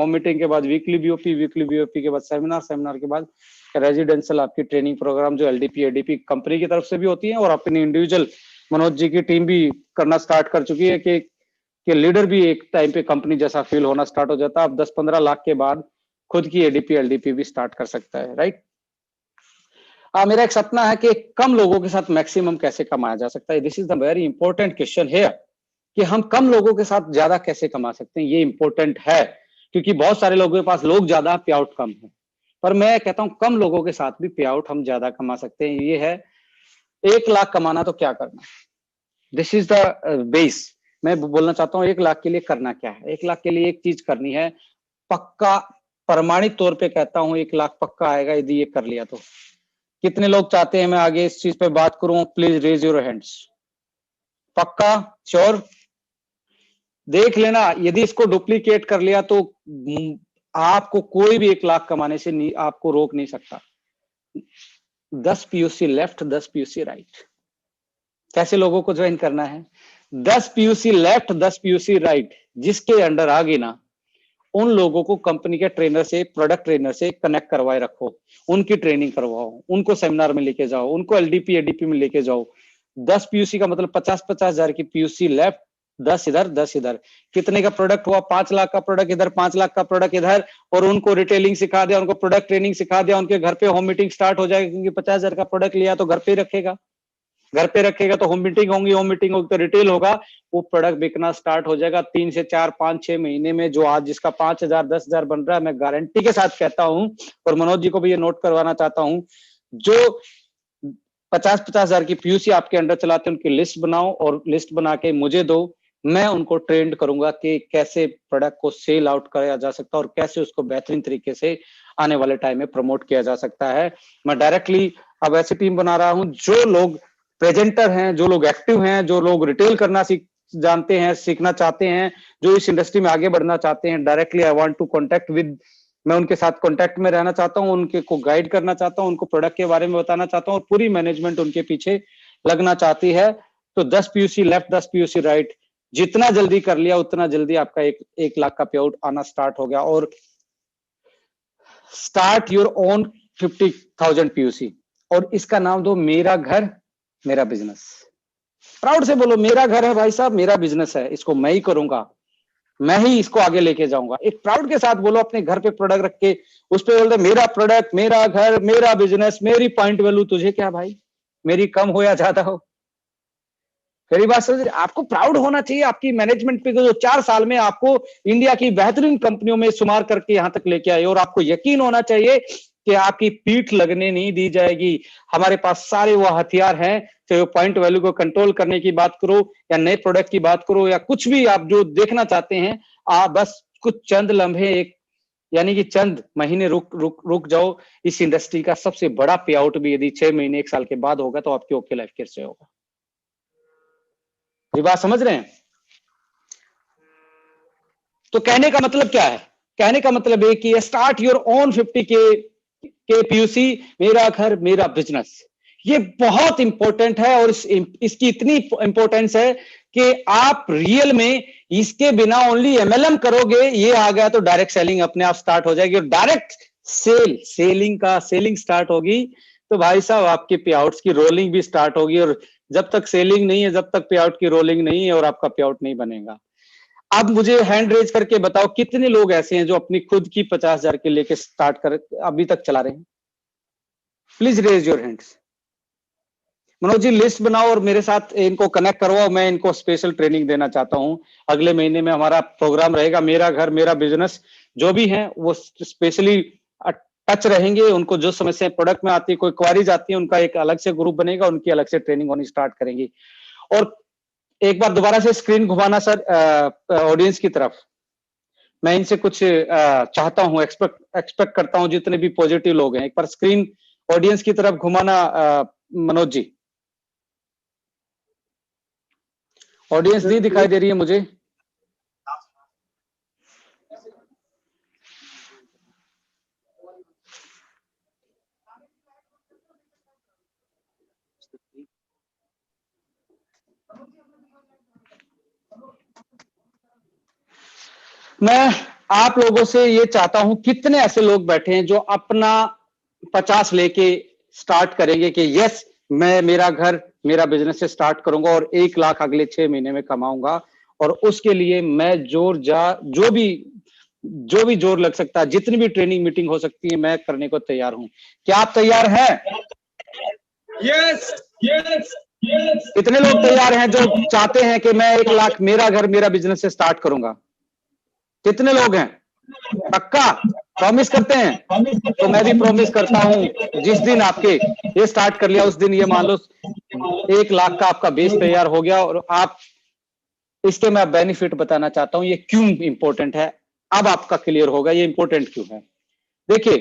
meeting के बाद वीकली बीओपी के बाद सेमिनार के बाद रेजिडेंशियल आपकी ट्रेनिंग प्रोग्राम जो एलडीपी एडीपी कंपनी की तरफ से भी होती है और अपनी इंडिविजुअल मनोज जी की टीम भी करना स्टार्ट कर चुकी है कि लीडर भी एक टाइम पे कंपनी जैसा फील होना स्टार्ट हो जाता है। अब 10-15 लाख के बाद खुद की एडीपी एलडीपी भी स्टार्ट कर सकता है, राइट। मेरा एक सपना है कि कम लोगों के साथ मैक्सिमम कैसे कमाया जा सकता है। This is the very important question है कि हम कम लोगों के साथ ज्यादा कैसे कमा सकते हैं, ये इंपॉर्टेंट है क्योंकि बहुत सारे लोगों के पास लोग ज्यादा पे आउट कम है। पर मैं कहता हूं कम लोगों के साथ भी पे आउट हम ज्यादा कमा सकते हैं। ये है 1 लाख कमाना तो क्या करना, दिस इज द बेस। मैं बोलना चाहता हूं 1 लाख के लिए करना क्या है। 1 लाख के लिए एक चीज करनी है, पक्का प्रमाणित तौर पे कहता हूं 1 लाख पक्का आएगा यदि ये कर लिया तो। कितने लोग चाहते हैं मैं आगे इस चीज पे बात करूं? Please raise your hands. पक्का? श्योर? देख लेना, यदि इसको डुप्लीकेट कर लिया तो आपको कोई भी 1 लाख कमाने से नहीं, आपको रोक नहीं सकता। 10 पीयूसी लेफ्ट, 10 पीयूसी राइट। कैसे लोगों को ज्वाइन करना है? 10 पीयूसी लेफ्ट, 10 पीयूसी राइट जिसके अंडर आ गई ना, उन लोगों को कंपनी के ट्रेनर से, प्रोडक्ट ट्रेनर से कनेक्ट करवाए रखो, उनकी ट्रेनिंग करवाओ, उनको सेमिनार में लेके जाओ, उनको एलडीपी एडीपी में लेके जाओ। 10 पीयूसी का मतलब 50-50 हजार की पीयूसी लेफ्ट, 10 इधर 10 इधर। कितने का प्रोडक्ट हुआ? 5 लाख का प्रोडक्ट इधर, 5 लाख का प्रोडक्ट इधर। और उनको रिटेलिंग सिखा दिया, उनको प्रोडक्ट ट्रेनिंग सिखा दिया, उनके घर पे होम मीटिंग स्टार्ट हो जाएगी क्योंकि 50 हजार का प्रोडक्ट लिया तो घर पे रखेगा, घर पे रखेगा तो होम मीटिंग होंगी, होम मीटिंग होगी तो रिटेल होगा, वो प्रोडक्ट बिकना स्टार्ट हो जाएगा 3 से 4 5 6 महीने में। जो आज जिसका 5,000 10,000 बन रहा है, मैं गारंटी के साथ कहता हूं और मनोज जी को भी ये नोट करवाना चाहता हूं, जो 50-50 हजार की पीयूसी आपके अंडर चलाते हैं उनकी लिस्ट बनाओ और लिस्ट बना के मुझे दो। मैं उनको ट्रेंड करूंगा कि कैसे प्रोडक्ट को सेल आउट किया जा सकता है और कैसे उसको बेहतरीन तरीके से आने वाले टाइम में प्रमोट किया जा सकता है। मैं डायरेक्टली अब ऐसी टीम बना रहा हूं, जो लोग प्रेजेंटर हैं, जो लोग एक्टिव हैं, जो लोग रिटेल करना जानते हैं, सीखना चाहते हैं, जो इस इंडस्ट्री में आगे बढ़ना चाहते हैं, directly I want to contact with, मैं उनके साथ कांटेक्ट में रहना चाहता हूं, उनके को गाइड करना चाहता हूं, उनको प्रोडक्ट के बारे में बताना चाहता हूं और पूरी मैनेजमेंट उनके पीछे लगना चाहती है। तो 10 पीयूसी लेफ्ट, 10 पीयूसी राइट जितना जल्दी कर लिया उतना जल्दी आपका 1 लाख का पे आउट आना स्टार्ट हो गया। और स्टार्ट योर ओन 50,000 पीयूसी और इसका नाम दो मेरा घर मेरा बिजनेस। प्राउड से बोलो, मेरा घर है भाई साहब, मेरा बिजनेस है, इसको मैं ही करूंगा, मैं ही इसको आगे लेके जाऊंगा। एक प्राउड के साथ बोलो, अपने घर पे प्रोडक्ट रख के उस पे बोलते मेरा प्रोडक्ट, मेरा घर, मेरा बिजनेस, मेरी पॉइंट वैल्यू, तुझे क्या भाई, मेरी कम हो या ज्यादा हो। मेरी बात समझ रहे? आपको प्राउड होना चाहिए आपकी मैनेजमेंट पे, जो 4 साल में आपको इंडिया की बेहतरीन कंपनियों में शुमार करके यहां तक लेके आए, और आपको यकीन होना चाहिए कि आपकी पीठ लगने नहीं दी जाएगी। हमारे पास सारे वो हथियार हैं, चाहे वो पॉइंट वैल्यू को कंट्रोल करने की बात करो या नए प्रोडक्ट की बात करो या कुछ भी आप जो देखना चाहते हैं। आप बस कुछ चंद लम्हे, एक यानी कि चंद महीने रुक जाओ। इस इंडस्ट्री का सबसे बड़ा पे आउट भी यदि 6 महीने 1 साल के बाद होगा तो आपकी ओके लाइफ कैसे होगा। ये बात समझ रहे हैं? तो कहने का मतलब क्या है? कहने का मतलब है कि स्टार्ट योर ओन 50 के पीयूसी, मेरा घर मेरा बिजनेस। ये बहुत इंपॉर्टेंट है और इसकी इतनी इंपॉर्टेंस है कि आप रियल में इसके बिना ओनली एमएलएम करोगे, ये आ गया तो डायरेक्ट सेलिंग अपने आप स्टार्ट हो जाएगी और डायरेक्ट सेलिंग स्टार्ट होगी तो भाई साहब आपके पे आउट्स की रोलिंग भी स्टार्ट होगी। और जब तक सेलिंग नहीं है, जब तक पे आउट की रोलिंग नहीं है और आपका पे आउट नहीं बनेगा। अब मुझे हैंड रेज करके बताओ कितने लोग ऐसे हैं जो अपनी खुद की 50,000 के लेके स्टार्ट कर अभी तक चला रहे हैं? Please raise your hands. Manoj ji list बनाओ और मेरे साथ इनको कनेक्ट करवाओ, मैं इनको स्पेशल ट्रेनिंग देना चाहता हूं। अगले महीने में हमारा प्रोग्राम रहेगा मेरा घर मेरा बिजनेस। जो भी हैं वो स्पेशली टच रहेंगे, उनको जो समस्या प्रोडक्ट में आती है, कोई क्वारीज आती है, उनका एक अलग से ग्रुप बनेगा, उनकी अलग से ट्रेनिंग होनी स्टार्ट करेंगी। और एक बार दोबारा से स्क्रीन घुमाना सर ऑडियंस की तरफ। मैं इनसे कुछ चाहता हूं, एक्सपेक्ट करता हूं, जितने भी पॉजिटिव लोग हैं एक बार स्क्रीन ऑडियंस की तरफ घुमाना। मनोज जी, ऑडियंस नहीं दिखाई दे रही है मुझे। मैं आप लोगों से ये चाहता हूं, कितने ऐसे लोग बैठे हैं जो अपना 50 लेके स्टार्ट करेंगे कि यस मैं मेरा घर मेरा बिजनेस से स्टार्ट करूंगा और 1 लाख अगले 6 महीने में कमाऊंगा, और उसके लिए मैं जो भी जोर लग सकता है, जितनी भी ट्रेनिंग मीटिंग हो सकती है, मैं करने को तैयार हूं। क्या आप तैयार हैं? Yes yes yes. कितने लोग तैयार हैं जो चाहते हैं कि मैं 1 लाख मेरा घर मेरा बिजनेस से स्टार्ट करूंगा? कितने लोग हैं? पक्का प्रॉमिस करते हैं? तो मैं भी प्रॉमिस करता हूं, जिस दिन आपके ये स्टार्ट कर लिया उस दिन ये मान लो 1 लाख का आपका बेस तैयार हो गया, और आप इसके मैं बेनिफिट बताना चाहता हूं, ये क्यों इंपॉर्टेंट है। अब आपका क्लियर होगा ये इंपॉर्टेंट क्यों है। देखिए,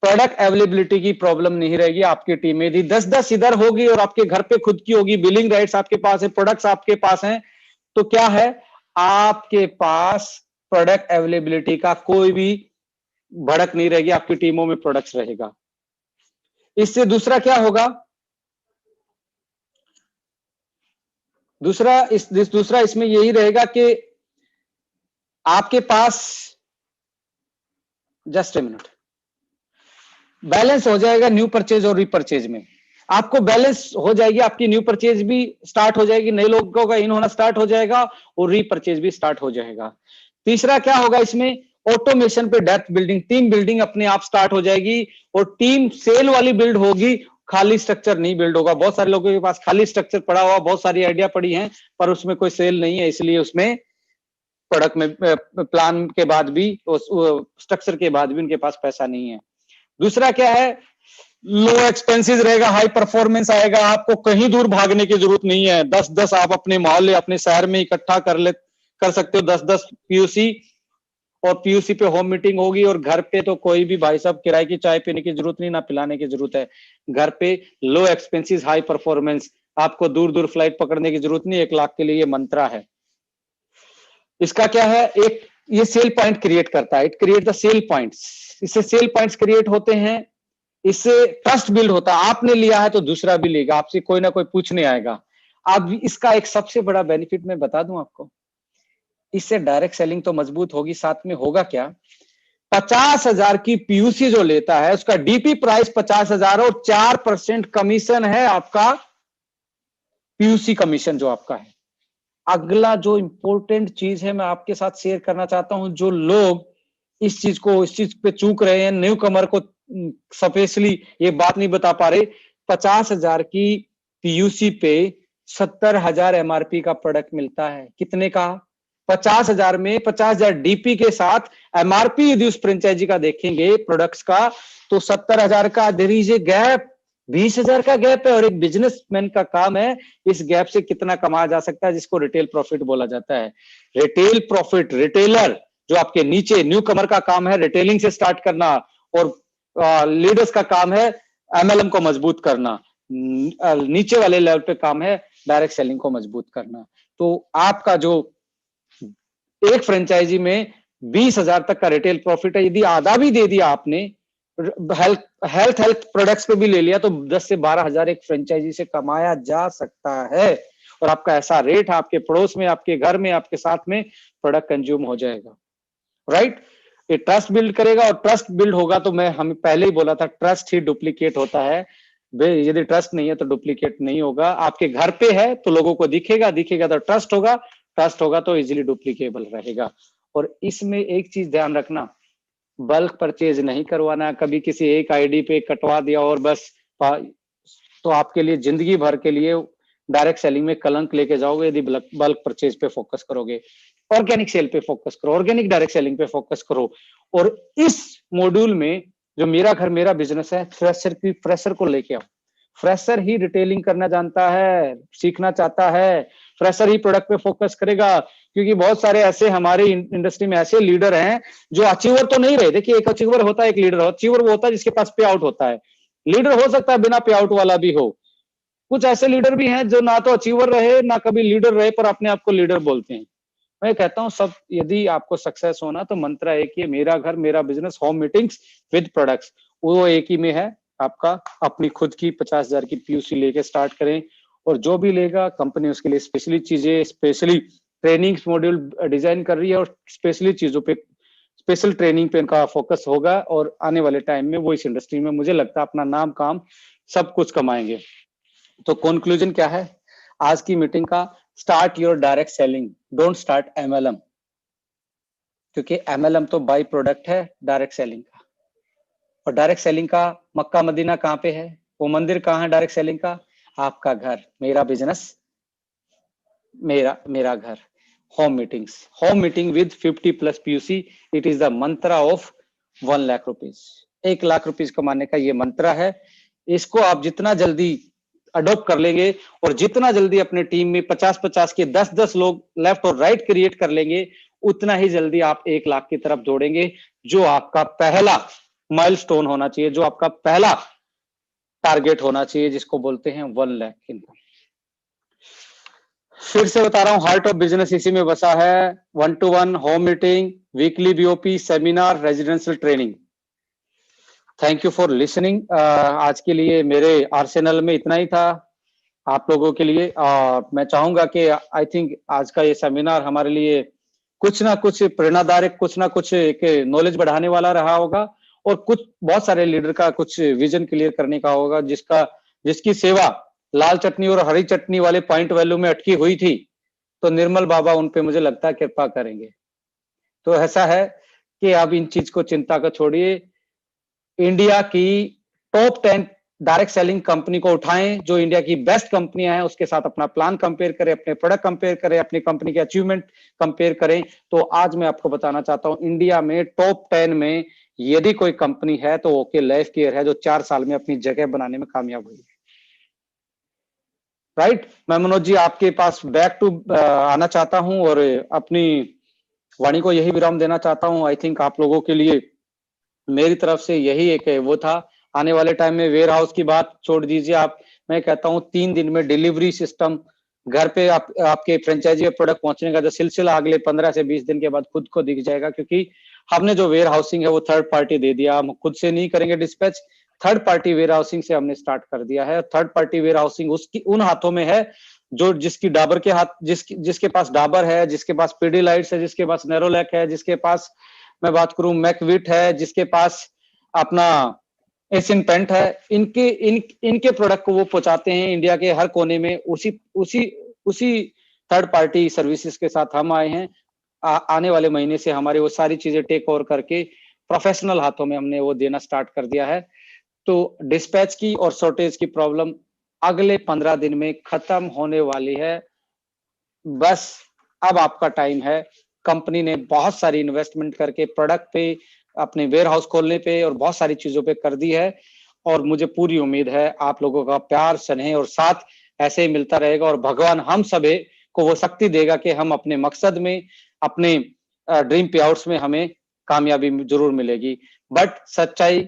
प्रोडक्ट अवेलेबिलिटी की प्रॉब्लम नहीं रहेगी आपकी टीम में, यदि 10-10 इधर होगी और आपके घर पे खुद की होगी, बिलिंग राइट्स आपके पास है, प्रोडक्ट्स आपके पास हैं, तो क्या है, आपके पास प्रोडक्ट अवेलेबिलिटी का कोई भी भड़क नहीं रहेगी, आपकी टीमों में प्रोडक्ट्स रहेगा। इससे दूसरा क्या होगा, दूसरा इसमें यही रहेगा कि आपके पास, जस्ट ए मिनट, बैलेंस हो जाएगा न्यू परचेज और रीपरचेज में। आपको बैलेंस हो जाएगी, आपकी न्यू परचेज भी स्टार्ट हो जाएगी, नए लोगों का इन होना स्टार्ट हो जाएगा, और रीपरचेज भी स्टार्ट हो जाएगा। तीसरा क्या होगा इसमें, ऑटोमेशन पे डेप्थ बिल्डिंग, टीम बिल्डिंग अपने आप स्टार्ट हो जाएगी, और टीम सेल वाली बिल्ड होगी, खाली स्ट्रक्चर नहीं बिल्ड होगा। बहुत सारे लोगों के पास खाली स्ट्रक्चर पड़ा हुआ, बहुत सारी आइडिया पड़ी हैं, पर उसमें कोई सेल नहीं है, इसलिए उसमें प्रोडक्ट में प्लान के बाद भी, स्ट्रक्चर के बाद भी उनके पास पैसा नहीं है। दूसरा क्या है, लो एक्सपेंसेस रहेगा, हाई परफॉर्मेंस आएगा, आपको कहीं दूर भागने की जरूरत नहीं है। 10-10 आप अपने मोहल्ले अपने शहर में इकट्ठा कर सकते हो, 10-10 पीयूसी, और पीयूसी पे होम मीटिंग होगी, और घर पे तो कोई भी भाई साहब किराए की चाय पीने की जरूरत नहीं, ना पिलाने की जरूरत है। घर पे लो एक्सपेंसेस हाई परफॉर्मेंस, आपको दूर दूर फ्लाइट पकड़ने की जरूरत नहीं, 1 लाख के लिए ये मंत्रा है। इसका क्या है, एक ये सेल पॉइंट क्रिएट करता है, it create the sale points, इससे सेल पॉइंट्स क्रिएट होते हैं, इससे ट्रस्ट बिल्ड होता है। आपने लिया है तो दूसरा भी लेगा, आपसे कोई ना कोई पूछने आएगा। अब इसका एक सबसे बड़ा बेनिफिट मैं बता दूं आपको, इससे डायरेक्ट सेलिंग तो मजबूत होगी, साथ में होगा क्या, 50,000 की पीयूसी जो लेता है उसका डीपी प्राइस 50,000 और 4% कमीशन है आपका, पीयूसी कमीशन जो आपका है। अगला जो इंपॉर्टेंट चीज है मैं आपके साथ शेयर करना चाहता हूं, जो लोग इस चीज पे चूक रहे हैं, न्यू कमर को स्पेशली ये बात नहीं बता पा रहे, 50,000 की पीयूसी पे 70,000 एमआरपी का प्रोडक्ट मिलता है। कितने का, 50,000 में 50,000 डीपी के साथ एमआरपी यदि उस फ्रेंचाइजी का देखेंगे प्रोडक्ट्स का, तो 70,000 का देयर इज ए गैप, 20,000 का गैप है, और एक बिजनेसमैन का काम है इस गैप से कितना कमाया जा सकता है, जिसको रिटेल प्रॉफिट बोला जाता है। रिटेल प्रॉफिट, रिटेलर जो आपके नीचे न्यू कमर का काम है रिटेलिंग से स्टार्ट करना, और लीडर्स का काम है एमएलएम को मजबूत करना, नीचे वाले लेवल पे काम है डायरेक्ट सेलिंग को मजबूत करना। तो आपका जो एक फ्रेंचाइजी में 20,000 तक का रिटेल प्रॉफिट है, यदि आधा भी दे दिया आपने, हेल्थ प्रोडक्ट्स पे भी ले लिया, तो 10 से 12,000 एक फ्रेंचाइजी से कमाया जा सकता है, और आपका ऐसा रेट आपके पड़ोस में, आपके घर में, आपके साथ में प्रोडक्ट कंज्यूम हो जाएगा, राइट। ये ट्रस्ट बिल्ड करेगा, और ट्रस्ट बिल्ड होगा तो मैं हम पहले ही बोला था, ट्रस्ट ही डुप्लीकेट होता है। यदि ट्रस्ट नहीं है तो डुप्लीकेट नहीं होगा। आपके घर पे है तो लोगों को दिखेगा, दिखेगा तो ट्रस्ट होगा, ट्रस्ट होगा तो इजीली डुप्लीकेबल रहेगा। और इसमें एक चीज ध्यान रखना, बल्क परचेज नहीं करवाना, कभी किसी एक आईडी पे कटवा दिया और बस, तो आपके लिए जिंदगी भर के लिए डायरेक्ट सेलिंग में कलंक लेके जाओगे यदि बल्क परचेज पे फोकस करोगे। ऑर्गेनिक सेल पे फोकस करो, ऑर्गेनिक डायरेक्ट सेलिंग पे फोकस करो। और इस मॉड्यूल में जो मेरा घर मेरा बिजनेस है, फ्रेशर को लेके आओ। फ्रेशर ही रिटेलिंग करना जानता है, सीखना चाहता है, फ्रेशर ही प्रोडक्ट पे फोकस करेगा, क्योंकि बहुत सारे ऐसे हमारे इंडस्ट्री में ऐसे लीडर हैं जो अचीवर तो नहीं रहे। देखिए, एक अचीवर होता है, एक लीडर होता है। अचीवर वो होता है जिसके पास पे आउट होता है, लीडर हो सकता है बिना पे आउट वाला भी हो। कुछ ऐसे लीडर भी हैं जो ना तो अचीवर रहे ना कभी लीडर रहे, पर अपने आप को लीडर बोलते हैं। मैं कहता हूं सब, यदि आपको सक्सेस होना तो मंत्र एक ही, मेरा घर मेरा business home meetings with products, वो एक ही में है आपका। अपनी खुद की 50,000 की पीयूसी लेके स्टार्ट करें, और जो भी लेगा कंपनी उसके लिए स्पेशली चीजें, स्पेशली ट्रेनिंग्स मॉड्यूल डिजाइन कर रही है और स्पेशली चीजों पे, स्पेशल ट्रेनिंग पे इनका फोकस होगा और आने वाले टाइम में वो इस इंडस्ट्री में मुझे लगता है अपना नाम काम सब कुछ कमाएंगे। तो कंक्लूजन क्या है आज की मीटिंग का? Start your direct selling, don't start MLM, क्योंकि एमएलएम तो बाई प्रोडक्ट है डायरेक्ट सेलिंग का। और डायरेक्ट सेलिंग का मक्का मदीना कहाँ पे है? वो मंदिर कहाँ है डायरेक्ट सेलिंग का? आपका घर, मेरा बिजनेस, मेरा घर। Home meeting with 50+ PUC, it is the Mantra of 1 lakh rupees. 1 lakh rupees कमाने का ये मंत्रा है। इसको आप जितना जल्दी अडॉप्ट कर लेंगे और जितना जल्दी अपने टीम में 50-50 के 10-10 लोग लेफ्ट और राइट क्रिएट कर लेंगे, उतना ही जल्दी आप 1 लाख की तरफ दौड़ेंगे, जो आपका पहला माइलस्टोन होना चाहिए, जो आपका पहला टारगेट होना चाहिए, जिसको बोलते हैं 1 लाख इनकम। फिर से बता रहा हूं, हार्ट ऑफ बिजनेस इसी में बसा है। 1-to-1 home meeting, weekly BOP, seminar, residential training. Thank you for listening. आज के लिए मेरे आर्सेनल में इतना ही था आप लोगों के लिए। मैं चाहूंगा कि आई थिंक आज का ये सेमिनार हमारे लिए कुछ ना कुछ प्रेरणादायक, कुछ ना कुछ एक नॉलेज बढ़ाने वाला रहा होगा और कुछ बहुत सारे लीडर का कुछ विजन क्लियर करने का होगा, जिसकी सेवा लाल चटनी और हरी चटनी वाले पॉइंट वैल्यू में अटकी हुई थी, तो निर्मल बाबा उन पे मुझे लगता है कृपा करेंगे। तो ऐसा है कि आप इन चीज को चिंता को छोड़िए, इंडिया की टॉप 10 डायरेक्ट सेलिंग कंपनी को उठाएं, जो इंडिया की बेस्ट कंपनियां हैं, उसके साथ अपना प्लान कंपेयर करें, अपने प्रोडक्ट कंपेयर करें, अपनी कंपनी के अचीवमेंट कंपेयर करें। तो आज मैं आपको बताना चाहता हूं, इंडिया में टॉप 10 में यदि कोई कंपनी है तो ओके लाइफ केयर है, जो 4 साल में अपनी जगह बनाने में कामयाब हुई है। राइट, मैं मनोज जी आपके पास बैक टू आना चाहता हूं और अपनी वाणी को यही विराम देना चाहता हूं। आई थिंक आप लोगों के लिए मेरी तरफ से यही एक वो था। आने वाले टाइम में वेयर हाउस की बात छोड़ दीजिए आप, मैं कहता हूं 3 दिन में डिलीवरी सिस्टम घर पे आपके फ्रेंचाइजी प्रोडक्ट पहुंचने का जो सिलसिला अगले 15 से 20 दिन के बाद खुद को दिख जाएगा, क्योंकि हमने जो वेयर हाउसिंग है वो थर्ड पार्टी दे दिया। हम खुद से नहीं करेंगे dispatch, third party wear housing से हमने स्टार्ट कर दिया है। थर्ड पार्टी वेयर हाउसिंग उसकी उन हाथों में है जो जिसकी डाबर के हाथ, जिसके पास डाबर है, जिसके पास पीडीलाइट्स है, जिसके पास नेरोलैक है, जिसके पास मैं बात करूं मैकविट है, जिसके पास अपना एशियन पेंट है। इनके प्रोडक्ट को वो पहुंचाते हैं इंडिया के हर कोने में। उसी थर्ड पार्टी सर्विसेज के साथ हम आए हैं। आने वाले महीने से हमारे वो सारी चीजें टेक ओवर करके प्रोफेशनल हाथों में हमने वो देना स्टार्ट कर दिया है। तो डिस्पैच की और शॉर्टेज की प्रॉब्लम अगले 15 दिन में खत्म होने वाली है। बस अब आपका टाइम है। कंपनी ने बहुत सारी इन्वेस्टमेंट करके प्रोडक्ट पे, अपने वेयर हाउस खोलने पे और बहुत सारी चीजों पे कर दी है, और मुझे पूरी उम्मीद है आप लोगों का प्यार, स्नेह और साथ ऐसे ही मिलता रहेगा और भगवान हम सभी को वो शक्ति देगा कि हम अपने मकसद में, अपने ड्रीम पे आउट्स में हमें कामयाबी जरूर मिलेगी। बट सच्चाई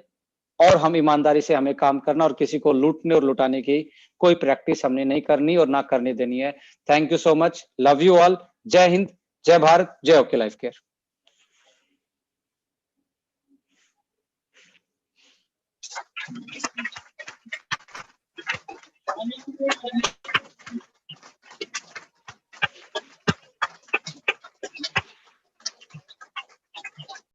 और हम ईमानदारी से हमें काम करना, और किसी को लूटने और लुटाने की कोई प्रैक्टिस हमने नहीं करनी और ना करने देनी है। Thank you so much, love you all. जय हिंद, जय भारत, जय ओके लाइफ केयर।